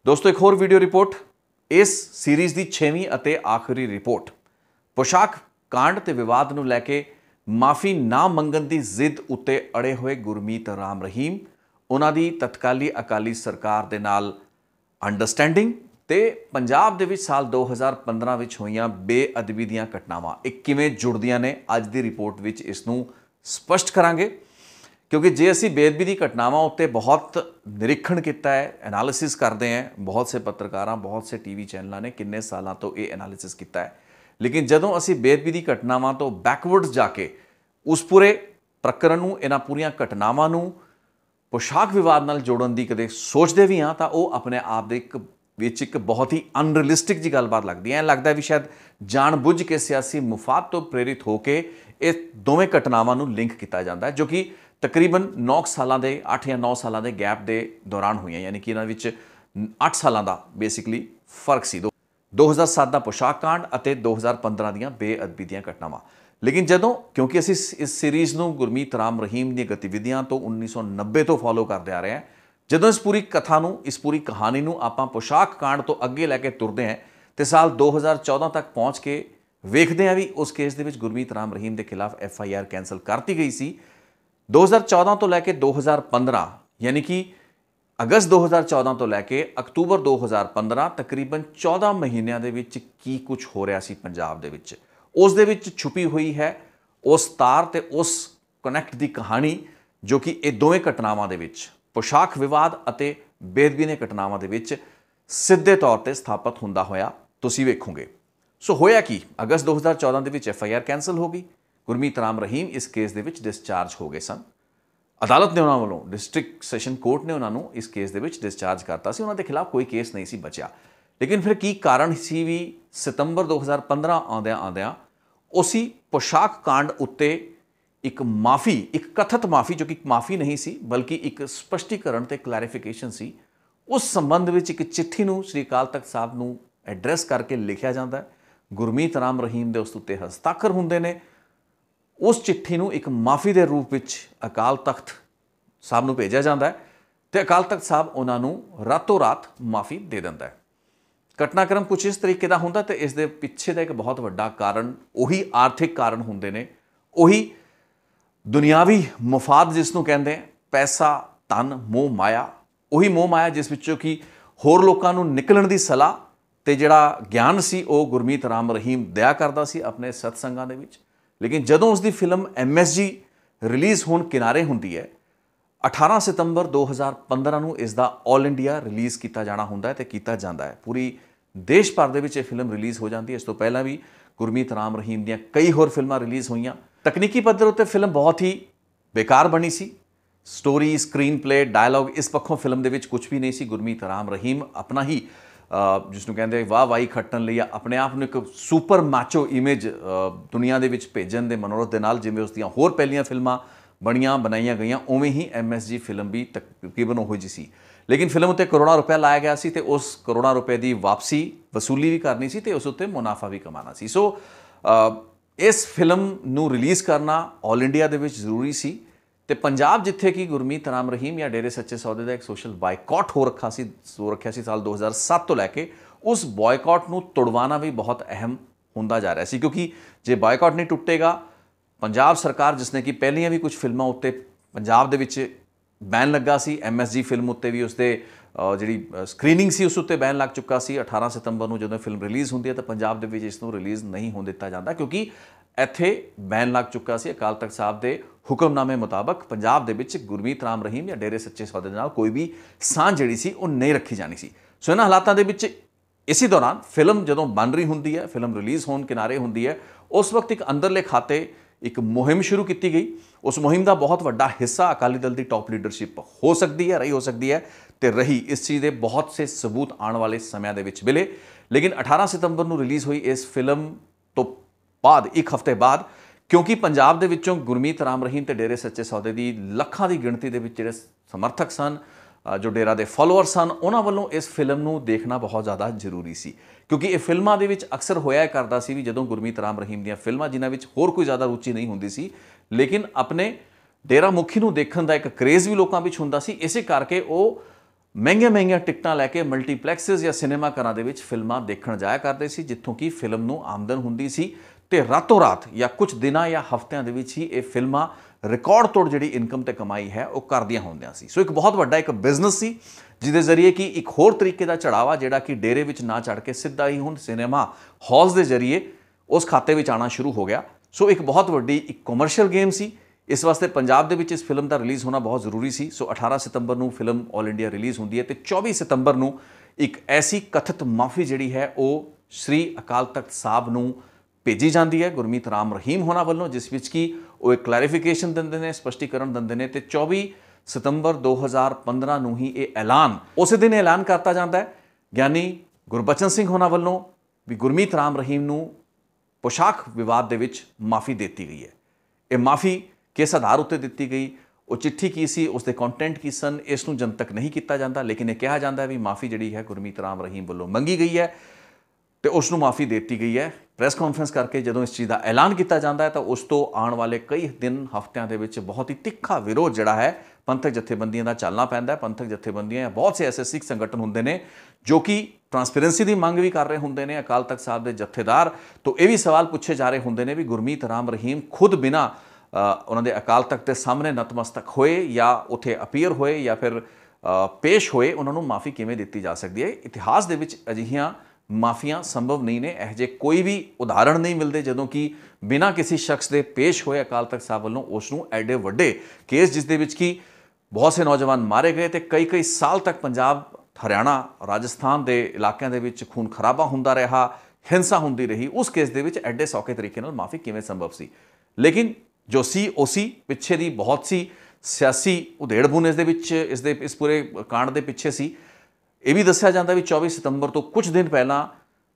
दोस्तों एक होर वीडियो रिपोर्ट इस सीरीज़ की 6वीं ਅਤੇ आखिरी रिपोर्ट पोशाक कांड ते विवाद ਨੂੰ ਲੈ ਕੇ माफ़ी ना मंगण की जिद उत्ते अड़े हुए गुरमीत राम रहीम उन्हां दी तत्काली अकाली सरकार दे नाल अंडरस्टैंडिंग ते पंजाब दे विच साल 2015 विच होईयां बेअदबी दीयां घटनावां इह किवें जुड़दियां ने अज दी रिपोर्ट विच इस नूं स्पष्ट करांगे। क्योंकि जे असी बेअदबी की घटनावां उत्ते बहुत निरीक्षण किया है, एनालिसिस करते हैं, बहुत से पत्रकारां बहुत से टीवी चैनलों ने किन्ने सालों तो ये एनालिसिस किया है, लेकिन जदों असी बेअदबी की घटनावां तो बैकवर्ड्स जाके उस पूरे प्रकरण नूं इन्हां पूरीआं घटनावां नूं पोशाक विवाद नाल जोड़न की कदे सोचते भी हाँ तो वह अपने आप दे एक बहुत ही अनरियलिस्टिक जी गलबात लगती है। लगता है भी शायद जानबुझ के सियासी मुफाद तो प्रेरित होकर ये दोवें घटनावां नूं लिंक किया जाता है, जो कि तकरीबन 9 सालों के 8 या 9 सालों के गैप के दौरान हुई, यानी कि इन्होंने 8 सालों का बेसिकली फर्क सी 2007 का पोशाक कांड और 2015 दियां बेअदबी दियां घटनावां। लेकिन जदों क्योंकि असी इस सीरीज़ नूं गुरमीत राम रहीम दी गतिविधियां तो 1990 तो फॉलो करते आ रहे हैं, जदों इस पूरी कथा नूं इस पूरी कहानी नूं आपां पोशाक कांड तो अगे लैके तुरते हैं तो साल 2014 तक पहुँच के वेखते हैं भी उस केस दे विच गुरमीत राम रहीम के खिलाफ FIR कैंसल करती गई सी। 2014 तो लैके 2015 यानी कि अगस्त 2014 तो लैके अक्तूबर 2015 तकरीबन 14 महीनों के विच की कुछ हो रहा सी पंजाब दे विच, उस दे विच छुपी हुई है उस तार ते उस कनैक्ट की कहानी जो कि ये दोवें घटनावां दे विच पोशाक विवाद अते बेअदबी ने घटनावां दे विच सीधे तौर पर स्थापित हुंदा होया तुसीं वेखोगे। सो होया कि अगस्त 2014 दे विच FIR कैंसल हो गई, गुरमीत राम रहीम इस केस दे विच डिस्चार्ज हो गए सन। अदालत ने उन्होंने वालों डिस्ट्रिक्ट सैशन कोर्ट ने उन्होंने इस केस दे विच डिस्चार्ज करता सी, उन्होंने खिलाफ कोई केस नहीं सी बचा। लेकिन फिर की कारण सी भी सितंबर 2015 आंदियां आंदियां उसी पोशाक कांड उत्ते एक माफ़ी, एक कथित माफ़ी जो कि माफ़ी नहीं सी बल्कि एक स्पष्टीकरण ते क्लैरिफिकेशन सी, उस संबंध में एक चिट्ठी नूं श्री अकाल तख्त साहब नूं एड्रैस करके लिखा जाता है। गुरमीत राम रहीम दे उस उत्ते हस्ताक्षर हुंदे ने। उस चिट्ठी नूं एक माफ़ी के रूप में अकाल तख्त साहब नूं भेजा जाता है तो अकाल तख्त साहब उन्होंने रातों रात माफ़ी दे दिंदा है। घटनाक्रम कुछ इस तरीके का होंदा तो इस दे पिछे का एक बहुत वड्डा कारण उही आर्थिक कारण हुंदे ने, उही दुनियावी मुफाद जिसनों कहते हैं, पैसा धन मोह माया, उही मोह माया जिस विचों कि होर लोकां नूं निकलण दी सलाह ते जिहड़ा ज्ञान सी वो गुरमीत राम रहीम दिया करता सी अपने सत्संगां दे विच। लेकिन जदों उसकी फिल्म MSG रिलीज़ होण किनारे हुंदी है 18 सितंबर 2015 नूं इसका ऑल इंडिया रिलीज़ किया जाना हुंदा है ते कीता जांदा है। पूरी देश भर दे विच ये फिल्म रिलीज़ हो जाती है। इस तो पहला भी गुरमीत राम रहीम दीयां कई होर फिल्मां रिलीज़ होईयां। तकनीकी पद्धर उत्ते फिल्म बहुत ही बेकार बनी सी, स्टोरी स्क्रीन प्ले डायलॉग इस पक्षों फिल्म दे विच कुछ भी नहीं सी। गुरमीत राम रहीम अपना ही जिसनों कहते वाह वाही खट्टन लई अपने आप में एक सुपर मैचो इमेज दुनिया दे विच भेजण दे मनोरथ दे नाल जिवें उसदियां होर पहलियां फिल्मां बणियां बनाईयां गईयां उवें ही MSG फिल्म भी तकरीबन उहो जी सी। लेकिन फिल्म उत्ते करोड़ों रुपया लाया गया सी ते उस करोड़ों रुपए की वापसी वसूली भी करनी सी ते उस उत्ते मुनाफा भी कमाना सी। सो इस फिल्म नूं रिलीज़ करना ऑल इंडिया दे विच जरूरी सी ते पंजाब जिथे कि गुरमीत राम रहीम या डेरे सच्चे सौदे का एक सोशल बायकॉट हो रखा सी साल 2007 तो लैके उस बॉयकॉट नूं तुड़वाना भी बहुत अहम होंदा जा रहा सी। क्योंकि जे बॉयकॉट नहीं टुटेगा, पंजाब सरकार जिसने कि पहलियां भी कुछ फिल्मां उत्ते पंजाब दे विच बैन लगा सी, MSG फिल्म उत्ते भी उसके जिहड़ी स्क्रीनिंग सी उस उत्ते बैन लग चुका सी। 18 सितंबर नूं जदों फिल्म रिलीज़ होंदी है तो पंजाब दे विच इस नूं रिलीज़ नहीं होण दिता जांदा क्योंकि इत्थे बैन लग चुका सी। अकाल तख्त साहब के हुक्मनामे मुताबक पंजाब दे विच गुरमीत राम रहीम या डेरे सच्चे सौदे नाल कोई भी सांझ जिहड़ी सी वो नहीं रखी जानी सी। सो इन्हां हालातां दे विच इसी दौरान फिल्म जदों बन रही हुंदी है, फिल्म रिलीज़ होण किनारे हुंदी है, उस वक्त एक अंदरले खाते एक मुहिम शुरू की गई। उस मुहिम का बहुत वड्डा हिस्सा अकाली दल की टॉप लीडरशिप हो सकती है, रही हो सकती है तो रही। इस चीज़ के बहुत से सबूत आने वाले समय के विच मिले। लेकिन 18 सितंबर नूं रिलीज़ हुई इस फिल्म तो बाद एक हफ्ते बाद क्योंकि पंजाब दे विचों गुरमीत राम रहीम ते डेरे सच्चे सौदे की लखां की गिणती दे विच जिहड़े समर्थक सन, जो डेरा के फॉलोअर सन, उन्हां वल्लों इस फिल्म नूं देखना बहुत ज़्यादा जरूरी सी। क्योंकि ये फिल्मां दे विच अक्सर होया करता सी भी जदों गुरमीत राम रहीम दीयां फिल्मां जिन्हां विच होर कोई ज़्यादा रुचि नहीं हुंदी सी, लेकिन अपने डेरा मुखी नूं देखण दा एक क्रेज़ भी लोकां विच हुंदा सी। इसे करके वो ਮਹਿੰਗੀਆਂ ਟਿਕਟਾਂ ਲੈ ਕੇ ਮਲਟੀਪਲੈਕਸਿਸ ਜਾਂ ਸਿਨੇਮਾ ਘਰਾਂ ਦੇ ਵਿੱਚ ਫਿਲਮਾਂ ਦੇਖਣ ਜਾਇਆ ਕਰਦੇ ਸੀ, ਜਿੱਥੋਂ ਕਿ ਫਿਲਮ ਨੂੰ ਆਮਦਨ ਹੁੰਦੀ ਸੀ ਤੇ ਰਾਤੋਂ ਰਾਤ ਜਾਂ ਕੁਝ ਦਿਨਾਂ ਜਾਂ ਹਫ਼ਤਿਆਂ ਦੇ ਵਿੱਚ ਹੀ ਇਹ ਫਿਲਮਾਂ ਰਿਕਾਰਡ ਤੋੜ ਜਿਹੜੀ ਇਨਕਮ ਤੇ ਕਮਾਈ ਹੈ ਉਹ ਕਰਦੀਆਂ ਹੁੰਦੀਆਂ ਸੀ। ਸੋ ਇੱਕ ਬਹੁਤ ਵੱਡਾ ਇੱਕ ਬਿਜ਼ਨਸ ਸੀ ਜਿਹਦੇ ਜ਼ਰੀਏ ਕਿ ਇੱਕ ਹੋਰ ਤਰੀਕੇ ਦਾ ਚੜਾਵਾ ਜਿਹੜਾ ਕਿ ਡੇਰੇ ਵਿੱਚ ਨਾ ਚੜ ਕੇ ਸਿੱਧਾ ਹੀ ਹੁਣ ਸਿਨੇਮਾ ਹਾਲਸ ਦੇ ਜ਼ਰੀਏ ਉਸ ਖਾਤੇ ਵਿੱਚ ਆਉਣਾ ਸ਼ੁਰੂ ਹੋ ਗਿਆ। ਸੋ ਇੱਕ ਬਹੁਤ ਵੱਡੀ ਇੱਕ ਕਮਰਸ਼ੀਅਲ ਗੇਮ ਸੀ। ਇਸ ਵਾਸਤੇ ਪੰਜਾਬ ਦੇ ਵਿੱਚ ਇਸ ਫਿਲਮ ਦਾ ਰਿਲੀਜ਼ ਹੋਣਾ ਬਹੁਤ ਜ਼ਰੂਰੀ ਸੀ। ਸੋ 18 ਸਤੰਬਰ ਨੂੰ ਫਿਲਮ ਆਲ ਇੰਡੀਆ ਰਿਲੀਜ਼ ਹੁੰਦੀ ਹੈ ਤੇ 24 ਸਤੰਬਰ ਨੂੰ ਇੱਕ ਐਸੀ ਕਥਿਤ ਮਾਫੀ ਜਿਹੜੀ ਹੈ ਉਹ ਸ੍ਰੀ ਅਕਾਲ ਤਖਤ ਸਾਹਿਬ ਨੂੰ ਭੇਜੀ ਜਾਂਦੀ ਹੈ ਗੁਰਮੀਤ ਰਾਮ ਰਹੀਮ ਹੋਣਾ ਵੱਲੋਂ, ਜਿਸ ਵਿੱਚ ਕਿ ਉਹ ਇੱਕ ਕਲੈਰੀਫਿਕੇਸ਼ਨ ਦਿੰਦੇ ਨੇ, ਸਪਸ਼ਟੀਕਰਨ ਦਿੰਦੇ ਨੇ ਤੇ 24 ਸਤੰਬਰ 2015 ਨੂੰ ਹੀ ਇਹ ਐਲਾਨ ਉਸੇ ਦਿਨ ਐਲਾਨ ਕਰਤਾ ਜਾਂਦਾ ਹੈ ਗਿਆਨੀ ਗੁਰਬਚਨ ਸਿੰਘ ਹੋਣਾ ਵੱਲੋਂ ਵੀ ਗੁਰਮੀਤ ਰਾਮ ਰਹੀਮ ਨੂੰ ਪੋਸ਼ਾਕ ਵਿਵਾਦ ਦੇ ਵਿੱਚ ਮਾਫੀ ਦਿੱਤੀ ਗਈ ਹੈ। ਇਹ ਮਾਫੀ ਕਿਸ ਆਧਾਰ ਉੱਤੇ ਦਿੱਤੀ ਗਈ, ਉਹ ਚਿੱਠੀ ਕੀ ਸੀ, ਉਸ ਦੇ ਕੰਟੈਂਟ ਕੀ ਸਨ, ਇਸ ਨੂੰ ਜਨਤਕ ਨਹੀਂ ਕੀਤਾ ਜਾਂਦਾ, ਲੇਕਿਨ ਇਹ ਕਿਹਾ ਜਾਂਦਾ ਹੈ ਵੀ ਮਾਫੀ ਜਿਹੜੀ ਹੈ ਗੁਰਮੀਤ ਰਾਮ ਰਹੀਮ ਵੱਲੋਂ ਮੰਗੀ ਗਈ ਹੈ ਤੇ ਉਸ ਨੂੰ ਮਾਫੀ ਦੇ ਦਿੱਤੀ ਗਈ ਹੈ। ਪ੍ਰੈਸ ਕਾਨਫਰੰਸ ਕਰਕੇ ਜਦੋਂ ਇਸ ਚੀਜ਼ ਦਾ ਐਲਾਨ ਕੀਤਾ ਜਾਂਦਾ ਹੈ ਤਾਂ ਉਸ ਤੋਂ ਆਉਣ ਵਾਲੇ ਕਈ ਦਿਨ ਹਫ਼ਤਿਆਂ ਦੇ ਵਿੱਚ ਬਹੁਤ ਹੀ ਤਿੱਖਾ ਵਿਰੋਧ ਜਿਹੜਾ ਹੈ ਪੰਥਕ ਜਥੇਬੰਦੀਆਂ ਦਾ ਚੱਲਣਾ ਪੈਂਦਾ ਹੈ। ਪੰਥਕ ਜਥੇਬੰਦੀਆਂ ਬਹੁਤ ਸੇ ਐਸੇ ਸਿੱਖ ਸੰਗਠਨ ਹੁੰਦੇ ਨੇ ਜੋ ਕਿ ਟਰਾਂਸਪੇਰੈਂਸੀ ਦੀ ਮੰਗ ਵੀ ਕਰ ਰਹੇ ਹੁੰਦੇ ਨੇ। ਅਕਾਲ ਤਖਤ ਸਾਹਿਬ ਦੇ ਜਥੇਦਾਰ ਤੋਂ ਇਹ ਵੀ ਸਵਾਲ ਪੁੱਛੇ ਜਾ ਰਹੇ ਹੁੰਦੇ ਨੇ ਵੀ ਗੁਰਮੀਤ ਰਾਮ ਰਹੀਮ ਖੁਦ ਬਿਨਾਂ ਉਹਨਾਂ ਦੇ ਅਕਾਲ ਤਖਤ ਦੇ ਸਾਹਮਣੇ ਨਤਮਸਤਕ ਹੋਏ ਜਾਂ ਉੱਥੇ ਅਪੀਅਰ ਹੋਏ ਜਾਂ ਫਿਰ ਪੇਸ਼ ਹੋਏ, ਉਹਨਾਂ ਨੂੰ ਮਾਫੀ ਕਿਵੇਂ ਦਿੱਤੀ ਜਾ ਸਕਦੀ ਹੈ। ਇਤਿਹਾਸ ਦੇ ਵਿੱਚ ਅਜਿਹੀਆਂ ਮਾਫੀਆਂ ਸੰਭਵ ਨਹੀਂ ਨੇ। ਇਹੋ ਜਿਹੇ ਕੋਈ ਵੀ ਉਦਾਹਰਣ ਨਹੀਂ ਮਿਲਦੇ ਜਦੋਂ ਕਿ ਬਿਨਾਂ ਕਿਸੇ ਸ਼ਖਸ ਦੇ ਪੇਸ਼ ਹੋਏ ਅਕਾਲ ਤਖਤ ਸਾਹਿਬ ਵੱਲੋਂ ਉਸ ਨੂੰ ਐਡੇ ਵੱਡੇ ਕੇਸ ਜਿਸ ਦੇ ਵਿੱਚ ਕਿ ਬਹੁਤ ਸੇ ਨੌਜਵਾਨ ਮਾਰੇ ਗਏ ਤੇ ਕਈ ਸਾਲ ਤੱਕ ਪੰਜਾਬ, ਹਰਿਆਣਾ, ਰਾਜਸਥਾਨ ਦੇ ਇਲਾਕਿਆਂ ਦੇ ਵਿੱਚ ਖੂਨ ਖਰਾਬਾ ਹੁੰਦਾ ਰਿਹਾ, ਹਿੰਸਾ ਹੁੰਦੀ ਰਹੀ, ਉਸ ਕੇਸ ਦੇ ਵਿੱਚ ਐਡੇ ਸੌਖੇ ਤਰੀਕੇ ਨਾਲ ਮਾਫੀ ਕਿਵੇਂ ਸੰਭਵ ਸੀ। ਲੇਕਿਨ ਜੋ ਸੀ ਉਹ ਸੀ, ਪਿੱਛੇ ਦੀ ਬਹੁਤ ਸੀ ਸਿਆਸੀ ਉਧੇੜ-ਬੁਣ ਇਸ ਦੇ ਵਿੱਚ ਇਸ ਪੂਰੇ ਕਾਂਡ ਦੇ ਪਿੱਛੇ ਸੀ। ਇਹ ਵੀ ਦੱਸਿਆ ਜਾਂਦਾ ਵੀ 24 ਸਤੰਬਰ ਤੋਂ ਕੁਝ ਦਿਨ ਪਹਿਲਾਂ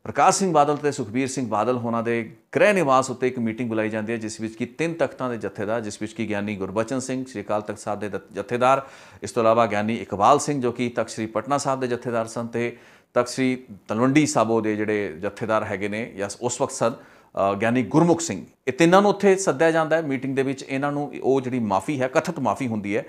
ਪ੍ਰਕਾਸ਼ ਸਿੰਘ ਬਾਦਲ ਤੇ ਸੁਖਬੀਰ ਸਿੰਘ ਬਾਦਲ ਹੋਣਾ ਦੇ ਗ੍ਰਹਿ ਨਿਵਾਸ ਉੱਤੇ ਇੱਕ ਮੀਟਿੰਗ ਬੁਲਾਈ ਜਾਂਦੀ ਹੈ ਜਿਸ ਵਿੱਚ ਕਿ 3 ਤਖਤਾਂ ਦੇ ਜਥੇਦਾਰ, ਜਿਸ ਵਿੱਚ ਕਿ ਗਿਆਨੀ ਗੁਰਬਚਨ ਸਿੰਘ ਸ੍ਰੀ ਅਕਾਲ ਤਖਤ ਸਾਹਿਬ ਦੇ ਜਥੇਦਾਰ, ਇਸ ਤੋਂ ਇਲਾਵਾ ਗਿਆਨੀ ਇਕਬਾਲ ਸਿੰਘ ਜੋ ਕਿ ਤਖਤ ਸ੍ਰੀ ਪਟਨਾ ਸਾਹਿਬ ਦੇ ਜਥੇਦਾਰ ਸਨ ਤੇ ਤਖਤ ਸ੍ਰੀ ਤਲਵੰਡੀ ਸਾਬੋ ਦੇ ਜਿਹੜੇ ਜਥੇਦਾਰ ਹੈਗੇ ਨੇ ਜਾਂ ਉਸ ਵਕਤ ਸਨ ਗਿਆਨੀ ਗੁਰਮੁਖ ਸਿੰਘ, ਇਹ ਤਿੰਨਾਂ ਨੂੰ ਉੱਥੇ ਸੱਦਿਆ ਜਾਂਦਾ ਹੈ ਮੀਟਿੰਗ ਦੇ ਵਿੱਚ। ਇਹਨਾਂ ਨੂੰ ਉਹ ਜਿਹੜੀ ਮਾਫੀ ਹੈ, ਕਥਿਤ ਮਾਫੀ ਹੁੰਦੀ ਹੈ,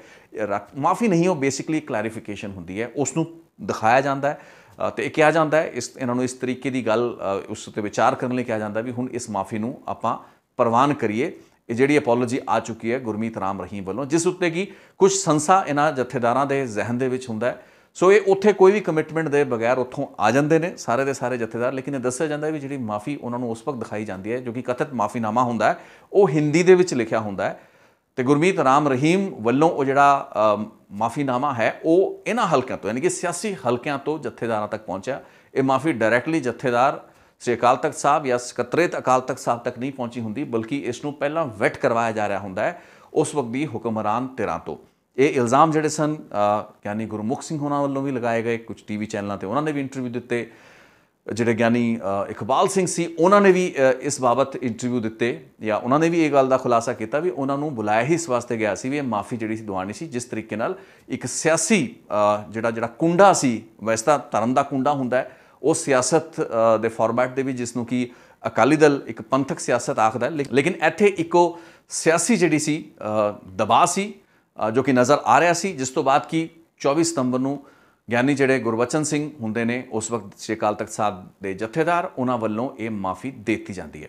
ਮਾਫੀ ਨਹੀਂ, ਉਹ ਬੇਸਿਕਲੀ ਕਲੈਰੀਫਿਕੇਸ਼ਨ ਹੁੰਦੀ ਹੈ, ਉਸ ਨੂੰ ਦਿਖਾਇਆ ਜਾਂਦਾ ਹੈ ਤੇ ਇਹ ਕਿਹਾ ਜਾਂਦਾ ਹੈ ਇਹਨਾਂ ਨੂੰ ਇਸ ਤਰੀਕੇ ਦੀ ਗੱਲ ਉਸ ਉੱਤੇ ਵਿਚਾਰ ਕਰਨ ਲਈ ਕਿਹਾ ਜਾਂਦਾ ਵੀ ਹੁਣ ਇਸ ਮਾਫੀ ਨੂੰ ਆਪਾਂ ਪ੍ਰਵਾਨ ਕਰੀਏ। ਇਹ ਜਿਹੜੀ ਅਪੋਲੋਜੀ ਆ ਚੁੱਕੀ ਹੈ ਗੁਰਮੀਤ ਰਾਮ ਰਹੀਮ ਵੱਲੋਂ, ਜਿਸ ਉੱਤੇ ਕਿ ਕੁਝ ਸੰਸਾ ਇਹਨਾਂ ਜਥੇਦਾਰਾਂ ਦੇ ਜ਼ਿਹਨ ਦੇ ਵਿੱਚ ਹੁੰਦਾ ਹੈ। ਸੋ ਇਹ ਉੱਥੇ ਕੋਈ ਵੀ ਕਮਿਟਮੈਂਟ ਦੇ ਬਗੈਰ ਉੱਥੋਂ ਆ ਜਾਂਦੇ ਨੇ ਸਾਰੇ ਦੇ ਸਾਰੇ ਜਥੇਦਾਰ। ਲੇਕਿਨ ਇਹ ਦੱਸਿਆ ਜਾਂਦਾ ਵੀ ਜਿਹੜੀ ਮਾਫੀ ਉਹਨਾਂ ਨੂੰ ਉਸ ਵਕਤ ਦਿਖਾਈ ਜਾਂਦੀ ਹੈ ਜੋ ਕਿ ਕਥਿਤ ਮਾਫੀਨਾਮਾ ਹੁੰਦਾ ਹੈ, ਉਹ ਹਿੰਦੀ ਦੇ ਵਿੱਚ ਲਿਖਿਆ ਹੁੰਦਾ ਹੈ ਤੇ ਗੁਰਮੀਤ ਰਾਮ ਰਹੀਮ ਵੱਲੋਂ ਉਹ ਜਿਹੜਾ ਮਾਫੀਨਾਮਾ ਹੈ ਉਹ ਇਹਨਾਂ ਹਲਕਿਆਂ ਤੋਂ, ਯਾਨੀ ਕਿ ਸਿਆਸੀ ਹਲਕਿਆਂ ਤੋਂ ਜਥੇਦਾਰਾਂ ਤੱਕ ਪਹੁੰਚਿਆ। ਇਹ ਮਾਫੀ ਡਾਇਰੈਕਟਲੀ ਜਥੇਦਾਰ ਸ੍ਰੀ ਅਕਾਲ ਤਖਤ ਸਾਹਿਬ ਜਾਂ ਸਕੱਤਰੇਤ ਅਕਾਲ ਤਖਤ ਸਾਹਿਬ ਤੱਕ ਨਹੀਂ ਪਹੁੰਚੀ ਹੁੰਦੀ, ਬਲਕਿ ਇਸ ਨੂੰ ਪਹਿਲਾਂ ਵੈਟ ਕਰਵਾਇਆ ਜਾ ਰਿਹਾ ਹੁੰਦਾ ਹੈ ਉਸ ਵਕਤ ਦੀ ਹੁਕਮਰਾਨ ਧਿਰਾਂ ਤੋਂ। ਇਹ ਇਲਜ਼ਾਮ ਜਿਹੜੇ ਸਨ ਗਿਆਨੀ ਗੁਰਮੁਖ ਸਿੰਘ ਹੋਣਾ ਵੱਲੋਂ ਵੀ ਲਗਾਏ ਗਏ, ਕੁਝ ਟੀਵੀ ਚੈਨਲਾਂ ਤੇ ਉਹਨਾਂ ਨੇ ਵੀ ਇੰਟਰਵਿਊ ਦਿੱਤੇ। ਜਿਹੜੇ ਗਿਆਨੀ ਇਕਬਾਲ ਸਿੰਘ ਸੀ ਉਹਨਾਂ ਨੇ ਵੀ ਇਸ ਬਾਬਤ ਇੰਟਰਵਿਊ ਦਿੱਤੇ ਜਾਂ ਉਹਨਾਂ ਨੇ ਵੀ ਇਹ ਗੱਲ ਦਾ ਖੁਲਾਸਾ ਕੀਤਾ ਵੀ ਉਹਨਾਂ ਨੂੰ ਬੁਲਾਇਆ ਹੀ ਇਸ ਵਾਸਤੇ ਗਿਆ ਸੀ ਵੀ ਇਹ ਮਾਫੀ ਜਿਹੜੀ ਸੀ ਦਿਵਾਉਣੀ ਸੀ, ਜਿਸ ਤਰੀਕੇ ਨਾਲ ਇੱਕ ਸਿਆਸੀ ਜਿਹੜਾ ਕੁੰਡਾ ਸੀ, ਵੈਸੇ ਤਾਂ ਧਰਮ ਦਾ ਕੁੰਡਾ ਹੁੰਦਾ ਹੈ, ਉਹ ਸਿਆਸਤ ਦੇ ਫਾਰਮੈਟ ਦੇ ਵਿੱਚ ਜਿਸ ਨੂੰ ਕਿ ਅਕਾਲੀ ਦਲ ਇੱਕ ਪੰਥਕ ਸਿਆਸਤ ਆਖਦਾ ਹੈ, ਲੇਕਿਨ ਇੱਥੇ ਇੱਕੋ ਸਿਆਸੀ ਜਿਹੜੀ ਸੀ ਦਬਾਅ ਸੀ ਜੋ ਕਿ ਨਜ਼ਰ ਆ ਰਿਹਾ ਸੀ, ਜਿਸ ਤੋਂ ਬਾਅਦ ਕਿ 24 ਸਤੰਬਰ ਨੂੰ ਗਿਆਨੀ ਜਿਹੜੇ ਗੁਰਬਚਨ ਸਿੰਘ ਹੁੰਦੇ ਨੇ ਉਸ ਵਕਤ ਸ੍ਰੀ ਅਕਾਲ ਤਖਤ ਸਾਹਿਬ ਦੇ ਜਥੇਦਾਰ, ਉਹਨਾਂ ਵੱਲੋਂ ਇਹ ਮਾਫੀ ਦੇ ਦਿੱਤੀ ਜਾਂਦੀ ਹੈ।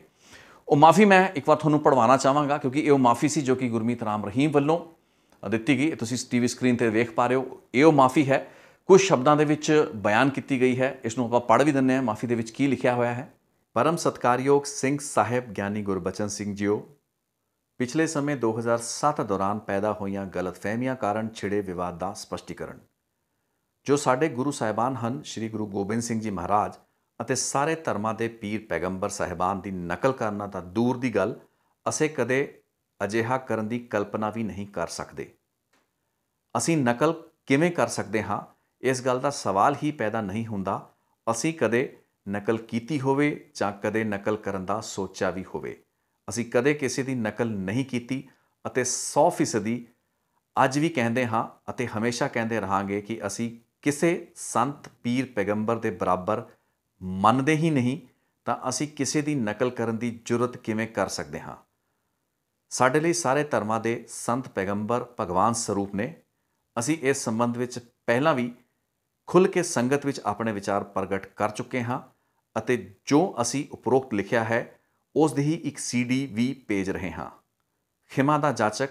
ਉਹ ਮਾਫੀ ਮੈਂ ਇੱਕ ਵਾਰ ਤੁਹਾਨੂੰ ਪੜ੍ਹਵਾਉਣਾ ਚਾਹਾਂਗਾ ਕਿਉਂਕਿ ਇਹ ਉਹ ਮਾਫੀ ਸੀ ਜੋ ਕਿ ਗੁਰਮੀਤ ਰਾਮ ਰਹੀਮ ਵੱਲੋਂ ਦਿੱਤੀ ਗਈ। ਤੁਸੀਂ ਟੀਵੀ ਸਕਰੀਨ ਤੇ ਵੇਖ ਪਾ ਰਹੇ ਹੋ, ਇਹ ਉਹ ਮਾਫੀ ਹੈ, ਕੁਝ ਸ਼ਬਦਾਂ ਦੇ ਵਿੱਚ ਬਿਆਨ ਕੀਤੀ ਗਈ ਹੈ। ਇਸ ਨੂੰ ਆਪਾਂ ਪੜ੍ਹ ਵੀ ਦਿੰਦੇ ਹਾਂ ਮਾਫੀ ਦੇ ਵਿੱਚ ਕੀ ਲਿਖਿਆ ਹੋਇਆ ਹੈ। ਪਰਮ ਸਤਿਕਾਰਯੋਗ ਸਿੰਘ ਸਾਹਿਬ ਗਿਆਨੀ ਗੁਰਬਚਨ ਸਿੰਘ ਜੀਓ, ਪਿਛਲੇ ਸਮੇਂ 2007 ਦੌਰਾਨ ਪੈਦਾ ਹੋਈਆਂ ਗਲਤਫਹਿਮੀਆਂ ਕਾਰਨ ਛਿੜੇ ਵਿਵਾਦ ਦਾ ਸਪਸ਼ਟੀਕਰਨ। ਜੋ ਸਾਡੇ ਗੁਰੂ ਸਾਹਿਬਾਨ ਹਨ ਸ਼੍ਰੀ ਗੁਰੂ ਗੋਬਿੰਦ ਸਿੰਘ ਜੀ ਮਹਾਰਾਜ ਅਤੇ ਸਾਰੇ ਧਰਮਾਂ ਦੇ ਪੀਰ ਪੈਗੰਬਰ ਸਾਹਿਬਾਨ ਦੀ ਨਕਲ ਕਰਨਾ ਤਾਂ ਦੂਰ ਦੀ ਗੱਲ, ਅਸੀਂ ਕਦੇ ਅਜਿਹਾ ਕਰਨ ਦੀ ਕਲਪਨਾ ਵੀ ਨਹੀਂ ਕਰ ਸਕਦੇ। ਅਸੀਂ ਨਕਲ ਕਿਵੇਂ ਕਰ ਸਕਦੇ ਹਾਂ, ਇਸ ਗੱਲ ਦਾ ਸਵਾਲ ਹੀ ਪੈਦਾ ਨਹੀਂ ਹੁੰਦਾ। ਅਸੀਂ ਕਦੇ ਨਕਲ ਕੀਤੀ ਹੋਵੇ ਜਾਂ ਕਦੇ ਨਕਲ ਕਰਨ ਦਾ ਸੋਚਿਆ ਵੀ ਹੋਵੇ। ਅਸੀਂ ਕਦੇ ਕਿਸੇ ਦੀ ਨਕਲ ਨਹੀਂ ਕੀਤੀ ਅਤੇ 100% ਅੱਜ ਵੀ ਕਹਿੰਦੇ ਹਾਂ ਅਤੇ ਹਮੇਸ਼ਾ ਕਹਿੰਦੇ ਰਹਾਂਗੇ ਕਿ ਅਸੀਂ ਕਿਸੇ ਸੰਤ ਪੀਰ ਪੈਗੰਬਰ ਦੇ ਬਰਾਬਰ ਮੰਨਦੇ ਹੀ ਨਹੀਂ ਤਾਂ ਅਸੀਂ ਕਿਸੇ ਦੀ ਨਕਲ ਕਰਨ ਦੀ ਜੁਰਤ ਕਿਵੇਂ ਕਰ ਸਕਦੇ ਹਾਂ। ਸਾਡੇ ਲਈ ਸਾਰੇ ਧਰਮਾਂ ਦੇ ਸੰਤ ਪੈਗੰਬਰ ਭਗਵਾਨ ਸਰੂਪ ਨੇ। ਅਸੀਂ ਇਸ ਸੰਬੰਧ ਵਿੱਚ ਪਹਿਲਾਂ ਵੀ ਖੁੱਲ੍ਹ ਕੇ ਸੰਗਤ ਵਿੱਚ ਆਪਣੇ ਵਿਚਾਰ ਪ੍ਰਗਟ ਕਰ ਚੁੱਕੇ ਹਾਂ ਅਤੇ ਜੋ ਅਸੀਂ ਉਪਰੋਕਤ ਲਿਖਿਆ ਹੈ ਉਸ ਦੀ ਹੀ ਇੱਕ CD ਵੀ ਭੇਜ ਰਹੇ ਹਾਂ। ਖਿਮਾ ਦਾ ਜਾਚਕ